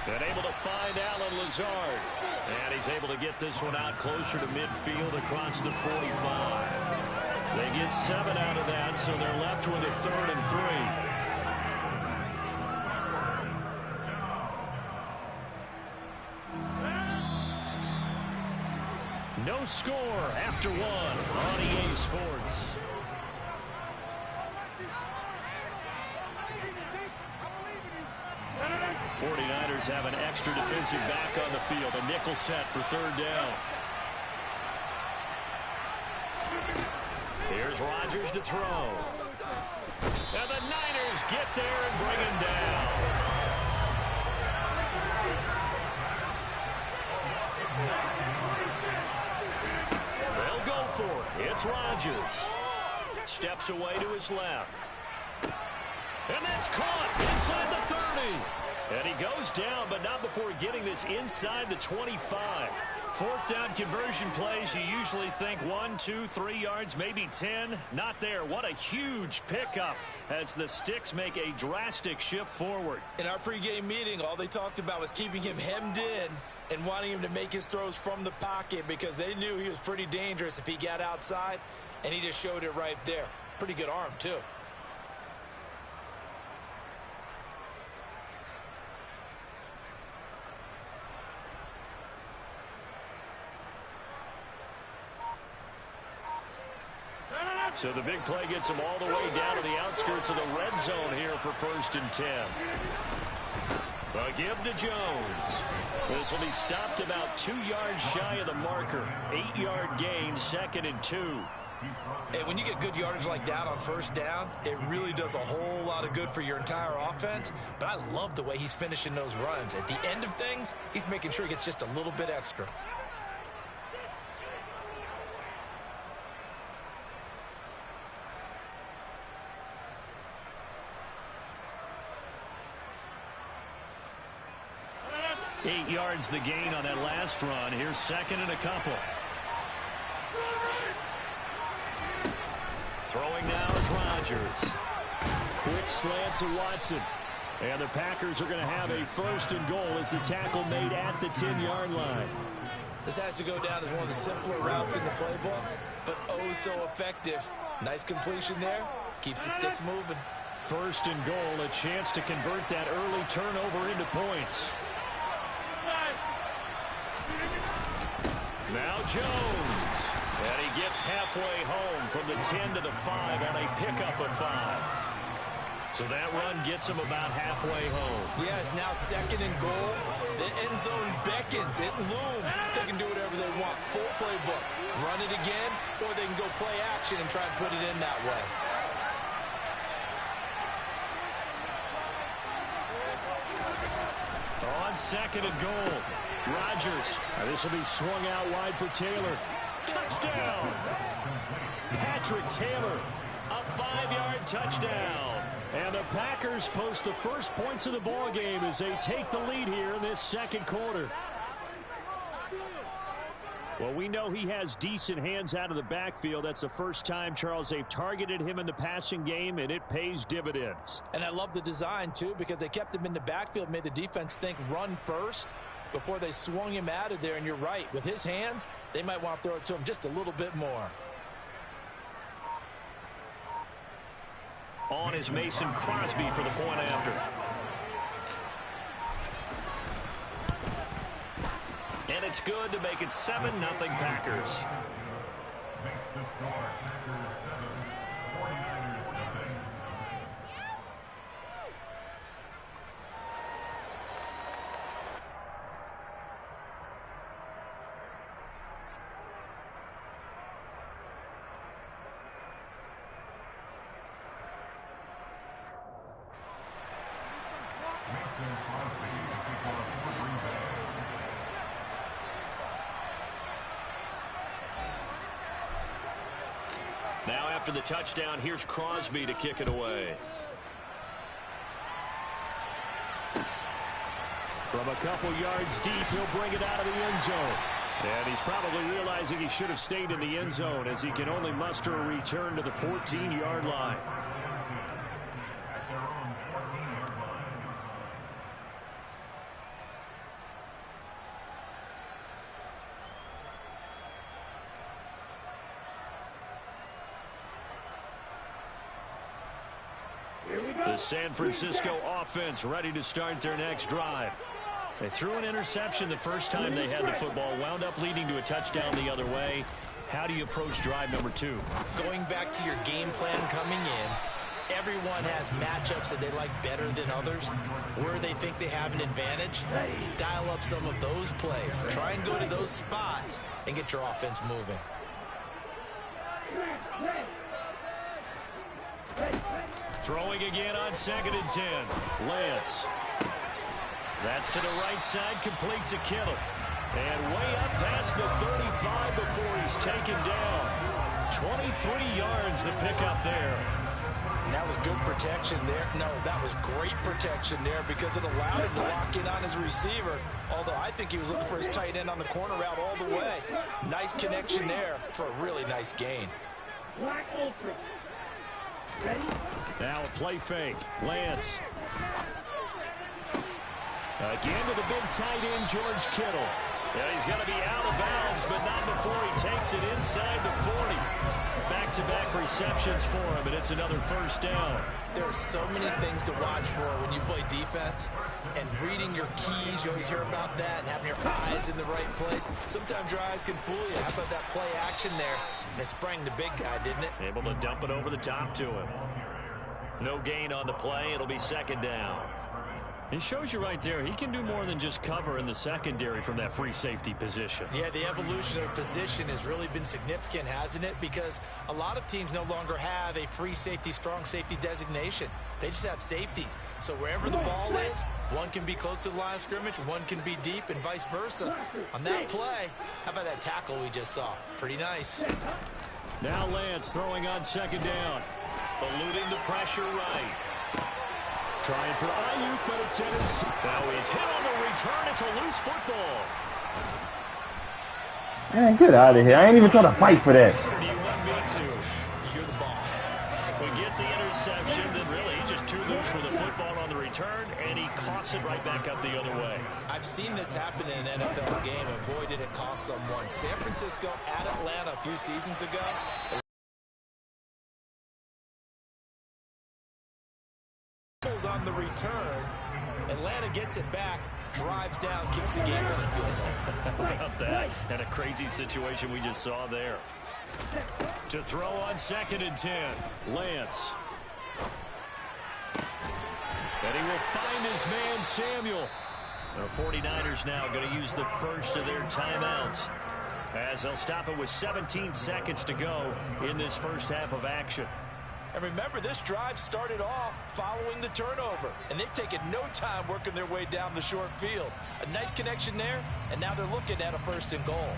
And able to find Allen Lazard. And he's able to get this one out closer to midfield across the 45. They get 7 out of that, so they're left with a 3rd and 3. No score after 1 on EA Sports. '49ers have an extra defensive back on the field. A nickel set for 3rd down. Here's Rodgers to throw. And the Niners get there and bring him down. They'll go for it. It's Rodgers. Steps away to his left. And that's caught inside the 30. And he goes down, but not before getting this inside the 25. 4th down conversion plays, you usually think 1, 2, 3 yards, maybe 10. Not there. What a huge pickup as the Sticks make a drastic shift forward. In our pregame meeting, all they talked about was keeping him hemmed in and wanting him to make his throws from the pocket because they knew he was pretty dangerous if he got outside, and he just showed it right there. Pretty good arm, too. So the big play gets him all the way down to the outskirts of the red zone here for 1st and 10. A give to Jones. This will be stopped about 2 yards shy of the marker. 8-yard gain, 2nd and 2. Hey, when you get good yardage like that on 1st down, it really does a whole lot of good for your entire offense. But I love the way he's finishing those runs. At the end of things, he's making sure he gets just a little bit extra. Eight yards the gain on that last run. Here's 2nd and a couple. Throwing now is Rodgers. Quick slant to Watson. And the Packers are going to have a 1st and goal as the tackle made at the 10-yard line. This has to go down as one of the simpler routes in the playbook, but oh so effective. Nice completion there. Keeps the Sticks moving. 1st and goal, a chance to convert that early turnover into points. Now Jones. And he gets halfway home from the 10 to the 5 on a pickup of 5. So that run gets him about halfway home. Yeah, it's now 2nd and goal. The end zone beckons. It looms. They can do whatever they want. Full playbook. Run it again, or they can go play action and try and put it in that way. On 2nd and goal. Rodgers. This will be swung out wide for Taylor. Touchdown! Patrick Taylor. A 5-yard touchdown. And the Packers post the first points of the ball game as they take the lead here in this 2nd quarter. Well, we know he has decent hands out of the backfield. That's the first time, Charles, they've targeted him in the passing game, and it pays dividends. And I love the design, too, because they kept him in the backfield, made the defense think run first before they swung him out of there. And you're right, with his hands, they might want to throw it to him just a little bit more. On is Mason Crosby for the point after. And it's good to make it 7-0 Packers. Makes the score Packers 7, 49ers nothing. Mason Crosby, for Green Bay. Now after the touchdown, here's Crosby to kick it away. From a couple yards deep, he'll bring it out of the end zone. And he's probably realizing he should have stayed in the end zone as he can only muster a return to the 14-yard line. The San Francisco offense ready to start their next drive. They threw an interception the first time they had the football, wound up leading to a touchdown the other way. How do you approach drive number 2? Going back to your game plan coming in, everyone has matchups that they like better than others. Where they think they have an advantage, dial up some of those plays. Try and go to those spots and get your offense moving. Throwing again on 2nd and 10. Lance. That's to the right side, complete to Kittle. And way up past the 35 before he's taken down. 23 yards the pickup there. And that was good protection there. No, that was great protection there because it allowed him to lock in on his receiver. Although I think he was looking for his tight end on the corner route all the way. Nice connection there for a really nice gain. Black Ultra. Ready? Now a play fake. Lance. Again to the big tight end, George Kittle. Yeah, he's going to be out of bounds, but not before he takes it inside the 40. Back-to-back receptions for him, and it's another first down. There are so many things to watch for when you play defense. And reading your keys, you always hear about that, and having your eyes in the right place. Sometimes your eyes can fool you. How about that play action there? And it sprang the big guy, didn't it? Able to dump it over the top to him. No gain on the play. It'll be 2nd down. He shows you right there, he can do more than just cover in the secondary from that free safety position. Yeah, the evolution of position has really been significant, hasn't it? Because a lot of teams no longer have a free safety, strong safety designation. They just have safeties. So wherever the ball is, one can be close to the line of scrimmage, one can be deep, and vice versa. On that play, how about that tackle we just saw? Pretty nice. Now Lance throwing on 2nd down. Eluding the pressure right. Trying for Ayuk, but it's intercepted. Now he's hit on the return. It's a loose football. Man, get out of here. I ain't even trying to fight for that. Do you want me to? You're the boss. We get the interception, then really he's just too loose with the football on the return, and he coughs it right back up the other way. I've seen this happen in an NFL game, and boy, did it cost someone. San Francisco at Atlanta a few seasons ago. On the return, Atlanta gets it back, drives down, kicks the game-winning field goal. How about that? And a crazy situation we just saw there. To throw on 2nd and 10, Lance. And he will find his man, Samuel. The 49ers now going to use the first of their timeouts, as they'll stop it with 17 seconds to go in this first half of action. And remember, this drive started off following the turnover, and they've taken no time working their way down the short field. A nice connection there, and now they're looking at a 1st and goal.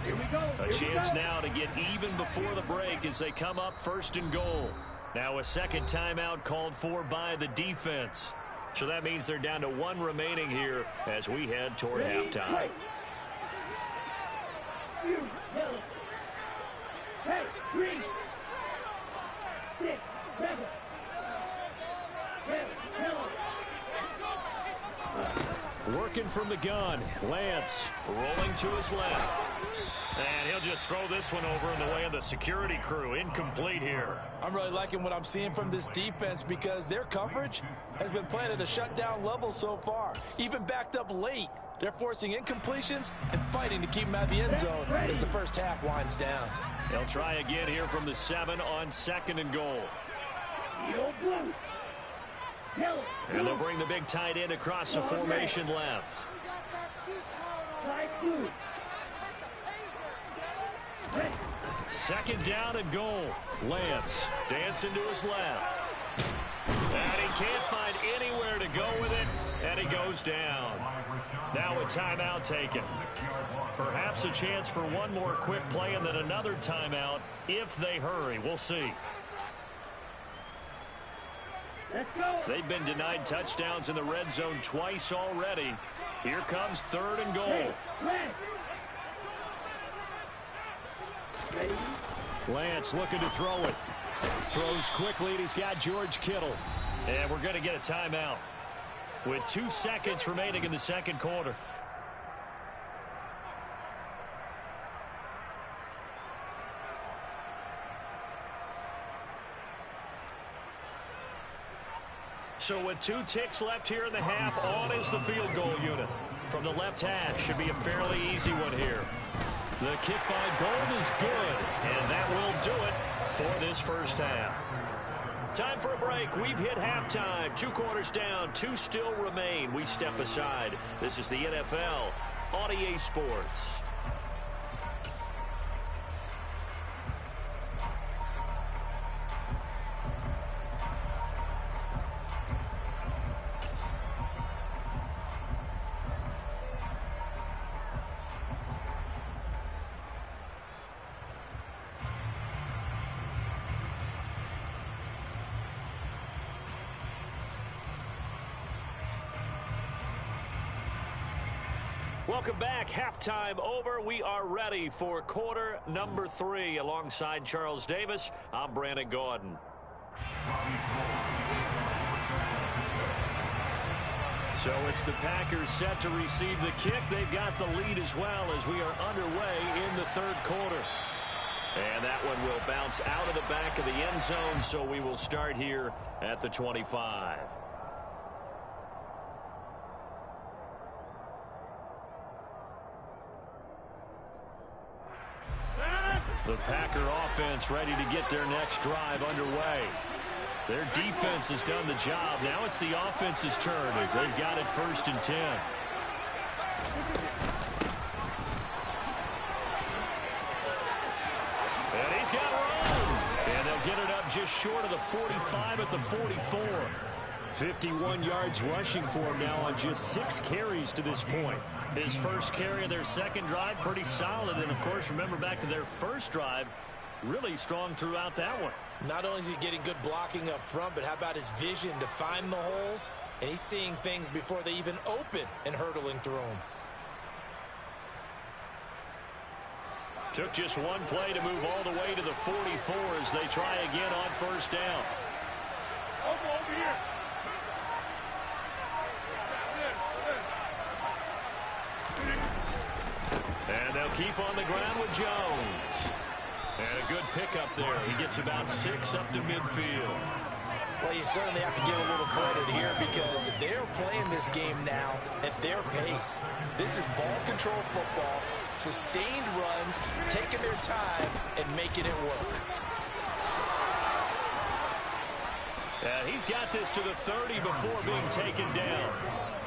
Here we go. A chance now to get even before the break as they come up 1st and goal. Now a second timeout called for by the defense. So that means they're down to 1 remaining here as we head toward halftime. Hey, 3, 6, 7. Working from the gun, Lance rolling to his left. And he'll just throw this one over in the way of the security crew. Incomplete here. I'm really liking what I'm seeing from this defense because their coverage has been playing at a shutdown level so far. Even backed up late, they're forcing incompletions and fighting to keep them out of the end zone as the first half winds down. They'll try again here from the 7 on 2nd and goal. And they'll bring the big tight end across the formation left. Second down and goal. Lance dancing to his left. And he can't find anywhere to go with it, and he goes down. Now a timeout taken. Perhaps a chance for one more quick play and then another timeout if they hurry. We'll see. Let's go. They've been denied touchdowns in the red zone twice already. Here comes 3rd and goal. Lance looking to throw it. Throws quickly, and he's got George Kittle. And we're going to get a timeout with 2 seconds remaining in the second quarter. So with 2 ticks left here in the half, on is the field goal unit. From the left hash, should be a fairly easy one here. The kick by Gold is good, and that will do it for this first half. Time for a break. We've hit halftime. 2 quarters down, 2 still remain. We step aside. This is the NFL on EA Sports. Welcome back. Halftime over. We are ready for quarter number 3. Alongside Charles Davis, I'm Brandon Gaudin. So it's the Packers set to receive the kick. They've got the lead as well as we are underway in the 3rd quarter. And that one will bounce out of the back of the end zone, so we will start here at the 25. The Packer offense ready to get their next drive underway. Their defense has done the job. Now it's the offense's turn as they've got it 1st and 10. And he's got room. And they'll get it up just short of the 45 at the 44. 51 yards rushing for him now on just 6 carries to this point. His first carry of their second drive, pretty solid. And, of course, remember back to their first drive, really strong throughout that one. Not only is he getting good blocking up front, but how about his vision to find the holes? And he's seeing things before they even open and hurdling through them. Took just one play to move all the way to the 44 as they try again on first down. Over here. And they'll keep on the ground with Jones. And a good pickup there. He gets about 6 up to midfield. Well, you certainly have to give a little credit here because they're playing this game now at their pace. This is ball control football, sustained runs, taking their time, and making it work. And he's got this to the 30 before being taken down.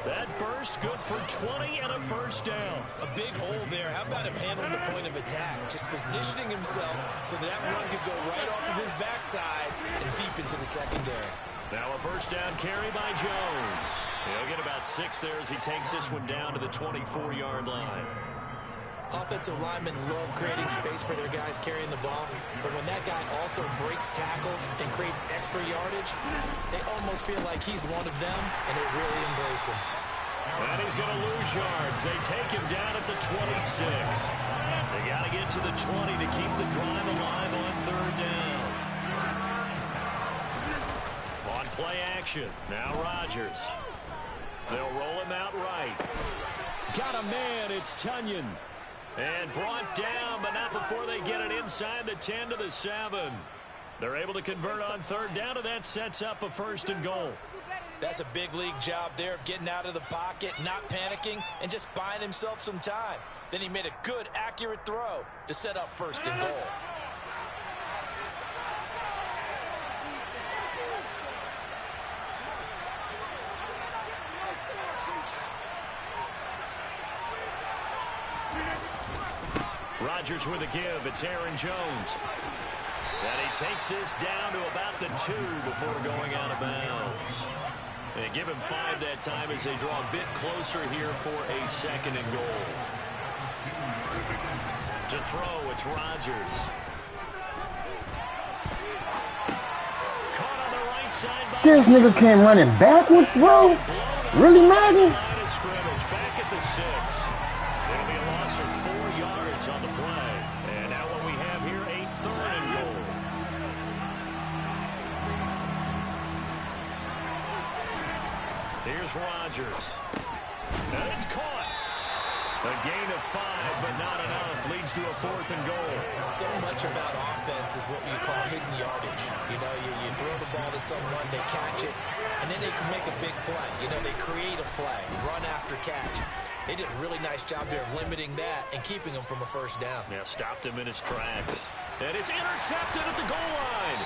That burst good for 20 and a first down. A big hole there. How about him handling the point of attack? Just positioning himself so that run could go right off of his backside and deep into the secondary. Now a first down carry by Jones. He'll get about 6 there as he takes this one down to the 24-yard line. Offensive linemen love creating space for their guys carrying the ball, but when that guy also breaks tackles and creates extra yardage, they almost feel like he's one of them, and they really embrace him. And he's going to lose yards. They take him down at the 26. They got to get to the 20 to keep the drive alive on 3rd down. On play action, now Rodgers. They'll roll him out right. Got a man, it's Tunyon. And brought down, but not before they get it inside the 10 to the 7. They're able to convert on 3rd down, and that sets up a 1st and goal. That's a big league job there of getting out of the pocket, not panicking, and just buying himself some time. Then he made a good, accurate throw to set up 1st and goal. Rodgers with a give. It's Aaron Jones. And he takes this down to about the 2 before going out of bounds. And give him 5 that time as they draw a bit closer here for a 2nd and goal. To throw, it's Rodgers. Caught on the right side by This nigga came running backwards, bro. Really, Madden? Back at the 6. It'll be a loss of 4 yards on the play. And now what we have here, a 3rd and goal. Here's Rodgers. And it's caught. A gain of 5, but not enough. Leads to a 4th and goal. So much about offense is what you call hidden yardage. You know, you throw the ball to someone, they catch it, and then they can make a big play. You know, they create a play, run after catch. They did a really nice job there of limiting that and keeping him from a first down. Yeah, stopped him in his tracks. And it's intercepted at the goal line.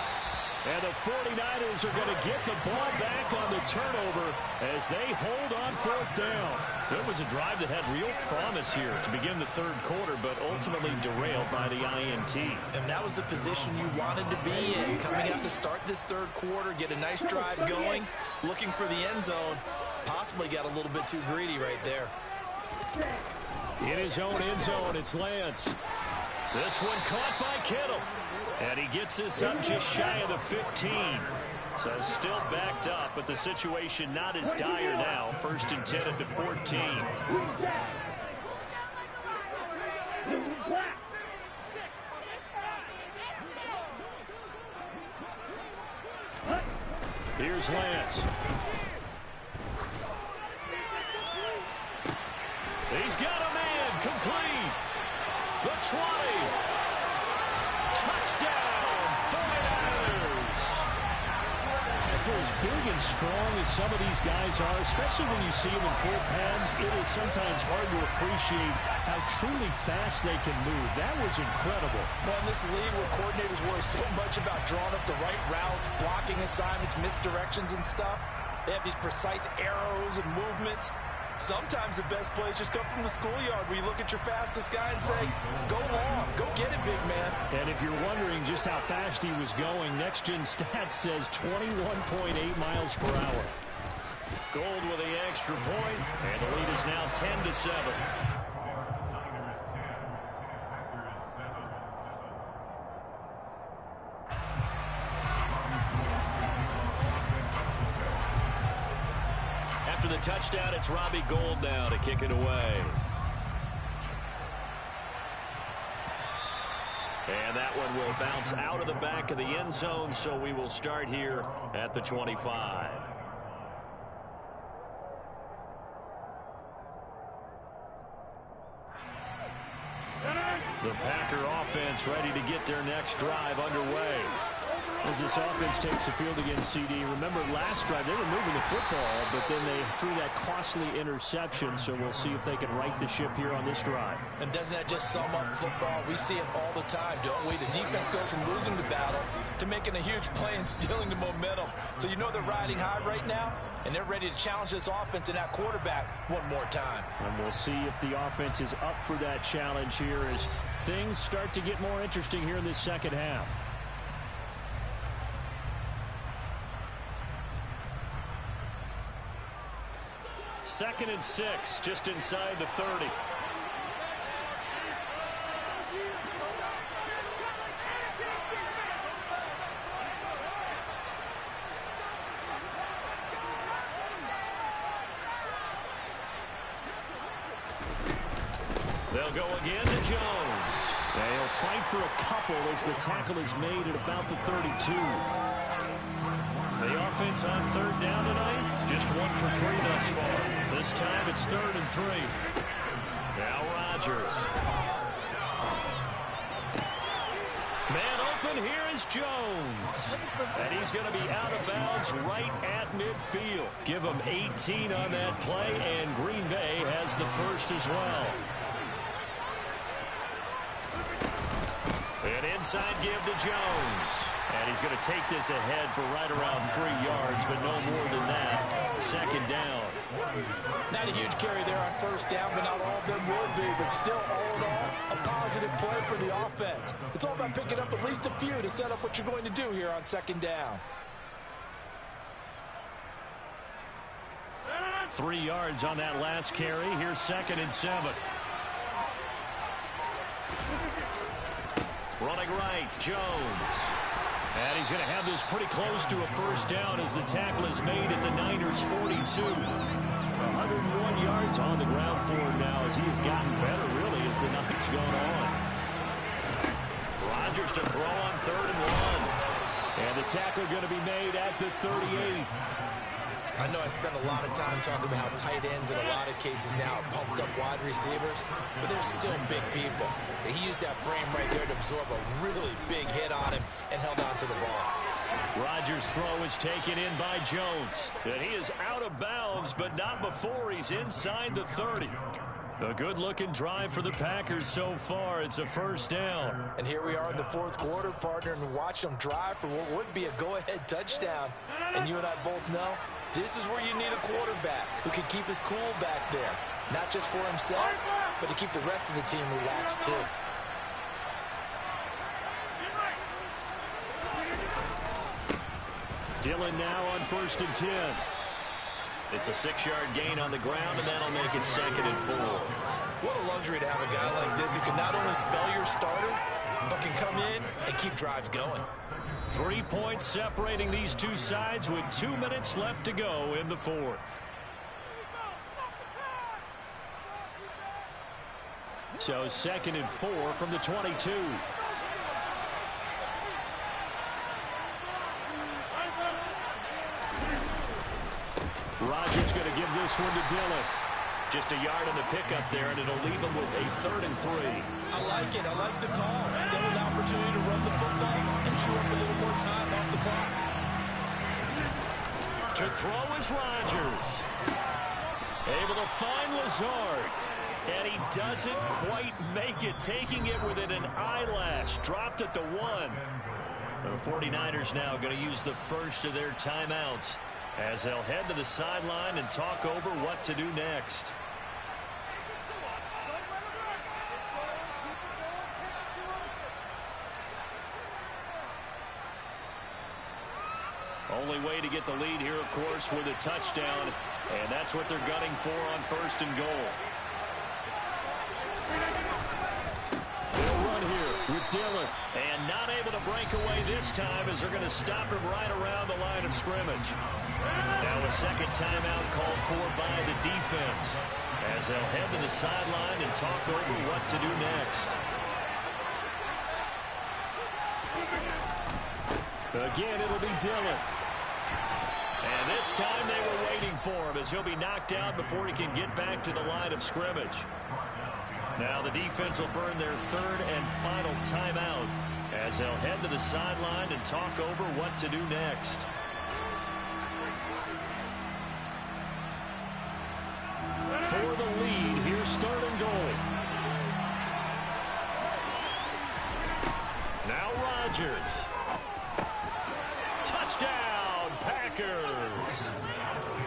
And the 49ers are going to get the ball back on the turnover as they hold on fourth down. So it was a drive that had real promise here to begin the third quarter, but ultimately derailed by the INT. And that was the position you wanted to be in, coming out to start this third quarter, get a nice drive going, looking for the end zone. Possibly got a little bit too greedy right there. In his own end zone, it's Lance. This one caught by Kittle. And he gets this up just shy of the 15. So still backed up, but the situation not as dire now. 1st and 10 at the 14. Here's Lance. He's got a man complete. The 20. Touchdown, 49ers. For as big and strong as some of these guys are, especially when you see them in full pads, it is sometimes hard to appreciate how truly fast they can move. That was incredible. Well, in this league where coordinators worry so much about drawing up the right routes, blocking assignments, misdirections and stuff, they have these precise arrows and movements. Sometimes the best plays just come from the schoolyard where you look at your fastest guy and say, go long, go get it, big man. And if you're wondering just how fast he was going, Next Gen Stats says 21.8 miles per hour. Gold with the extra point, and the lead is now 10-7. After the touchdown, it's Robbie Gould now to kick it away. And that one will bounce out of the back of the end zone, so we will start here at the 25. The Packer offense ready to get their next drive underway. As this offense takes the field against CD. Remember, last drive, they were moving the football, but then they threw that costly interception, so we'll see if they can right the ship here on this drive. And doesn't that just sum up football? We see it all the time, don't we? The defense goes from losing the battle to making a huge play and stealing the momentum. So you know they're riding high right now, and they're ready to challenge this offense and that quarterback one more time. And we'll see if the offense is up for that challenge here as things start to get more interesting here in this second half. Second and 6, just inside the 30. They'll go again to Jones. They'll fight for a couple as the tackle is made at about the 32. The offense on third down tonight, just 1 for 3 thus far. This time it's 3rd and 3. Now Rodgers. Man open, here is Jones. And he's going to be out of bounds right at midfield. Give him 18 on that play, and Green Bay has the first as well. An inside give to Jones. And he's going to take this ahead for right around 3 yards, but no more than that. Second down. Not a huge carry there on first down, but not all of them would be. But still, all in all, a positive play for the offense. It's all about picking up at least a few to set up what you're going to do here on second down. 3 yards on that last carry. Here's 2nd and 7. Running right, Jones. And he's going to have this pretty close to a first down as the tackle is made at the Niners' 42. 101 yards on the ground for him now as he has gotten better, really, as the night's gone on. Rodgers to throw on 3rd and 1. And the tackle going to be made at the 38. I know I spent a lot of time talking about how tight ends in a lot of cases now are pumped up wide receivers, but they're still big people. He used that frame right there to absorb a really big hit on him and held on to the ball. Rodgers' throw is taken in by Jones. And he is out of bounds, but not before he's inside the 30. A good-looking drive for the Packers so far. It's a first down. And here we are in the fourth quarter, partner, and watch them drive for what would be a go-ahead touchdown. And you and I both know this is where you need a quarterback who can keep his cool back there. Not just for himself, but to keep the rest of the team relaxed too. Dillon now on 1st and 10. It's a 6-yard gain on the ground, and that'll make it 2nd and 4. What a luxury to have a guy like this who can not only spell your starter, but can come in and keep drives going. 3 points separating these two sides with 2 minutes left to go in the fourth. So 2nd and 4 from the 22. Rodgers going to give this one to Dillon. Just a yard on the pickup there, and it'll leave him with a 3rd and 3. I like it. I like the call. Still an opportunity to run the football and chew up a little more time off the clock. To throw is Rodgers. Able to find Lazard. And he doesn't quite make it, taking it within an eyelash. Dropped at the 1. The 49ers now going to use the first of their timeouts as they'll head to the sideline and talk over what to do next. Only way to get the lead here, of course, with a touchdown, and that's what they're gunning for on 1st and goal. They'll run here with Dillon, and not able to break away this time as they're going to stop him right around the line of scrimmage. Now a second timeout called for by the defense as they'll head to the sideline and talk over what to do next. Again, it'll be Dillon. And this time they were waiting for him as he'll be knocked out before he can get back to the line of scrimmage. Now the defense will burn their 3rd and final timeout as they'll head to the sideline and talk over what to do next. For the lead, here's 3rd and goal. Now Rodgers. Touchdown, Packers.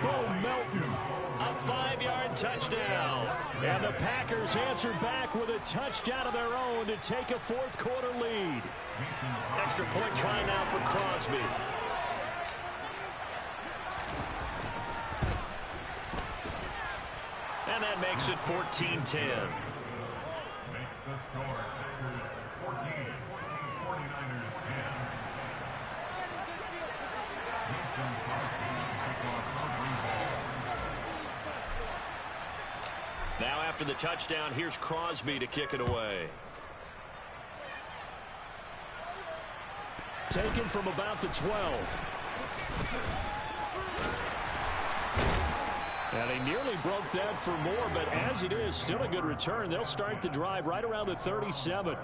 Bo Melton, a 5-yard touchdown. And the Packers answer back with a touchdown of their own to take a fourth quarter lead. Extra point try now for Crosby. And that makes it 14-10. Makes the score Packers 14, 49ers 10. Now after the touchdown, here's Crosby to kick it away. Taken from about the 12. And they nearly broke that for more, but as it is, still a good return. They'll start the drive right around the 37.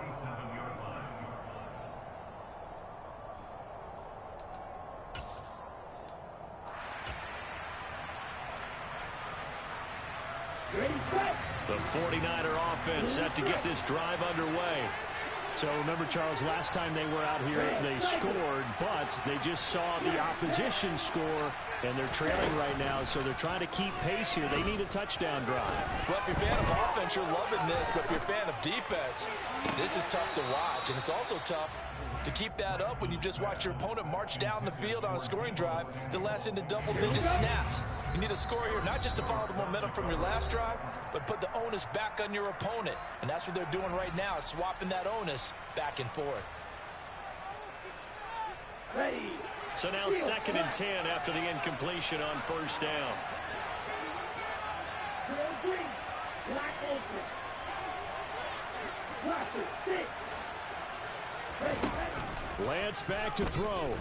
The 49er offense set to get this drive underway. So remember, Charles, last time they were out here, they scored, but they just saw the opposition score, and they're trailing right now, so they're trying to keep pace here. They need a touchdown drive. Well, if you're a fan of offense, you're loving this, but if you're a fan of defense, this is tough to watch, and it's also tough to keep that up when you just watch your opponent march down the field on a scoring drive that lasts into double-digit snaps. You need a score here, not just to follow the momentum from your last drive, but put the onus back on your opponent. And that's what they're doing right now, swapping that onus back and forth. So now 2nd and 10 after the incompletion on first down. Lance back to throw.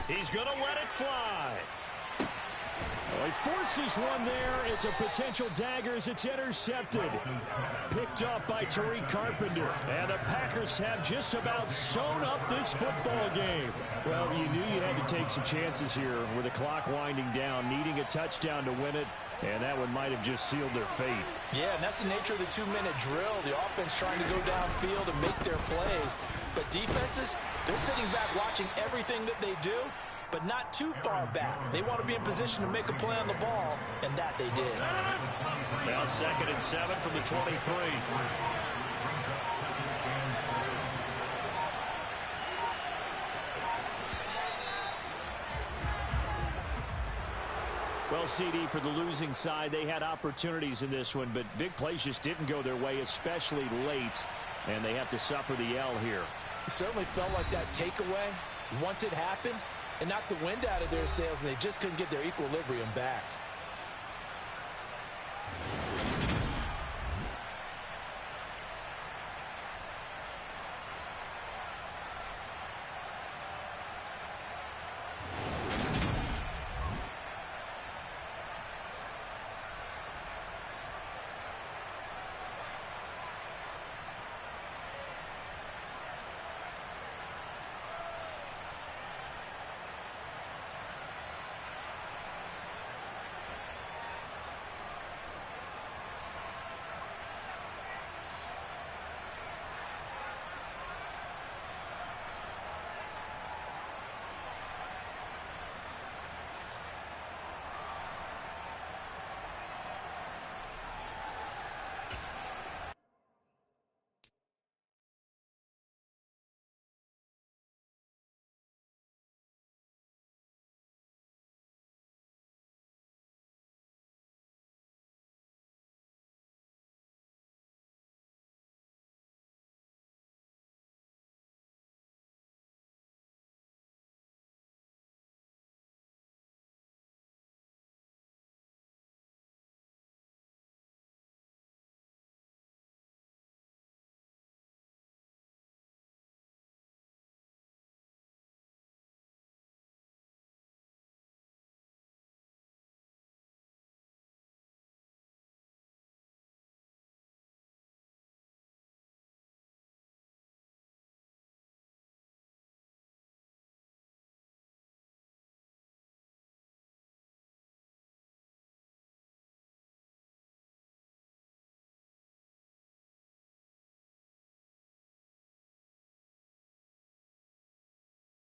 He's going to let it fly. Well, he forces one there. It's a potential dagger as it's intercepted. Picked up by Tariq Carpenter. And the Packers have just about sewn up this football game. Well, you knew you had to take some chances here with the clock winding down, needing a touchdown to win it. And that one might have just sealed their fate. Yeah, and that's the nature of the 2-minute drill. The offense trying to go downfield and make their plays. But defenses, they're sitting back watching everything that they do, but not too far back. They want to be in position to make a play on the ball, and that they did. Now 2nd and 7 from the 23. Well, CD, for the losing side, they had opportunities in this one, but big plays just didn't go their way, especially late, and they have to suffer the L here. It certainly felt like that takeaway, once it happened, it knocked the wind out of their sails, and they just couldn't get their equilibrium back.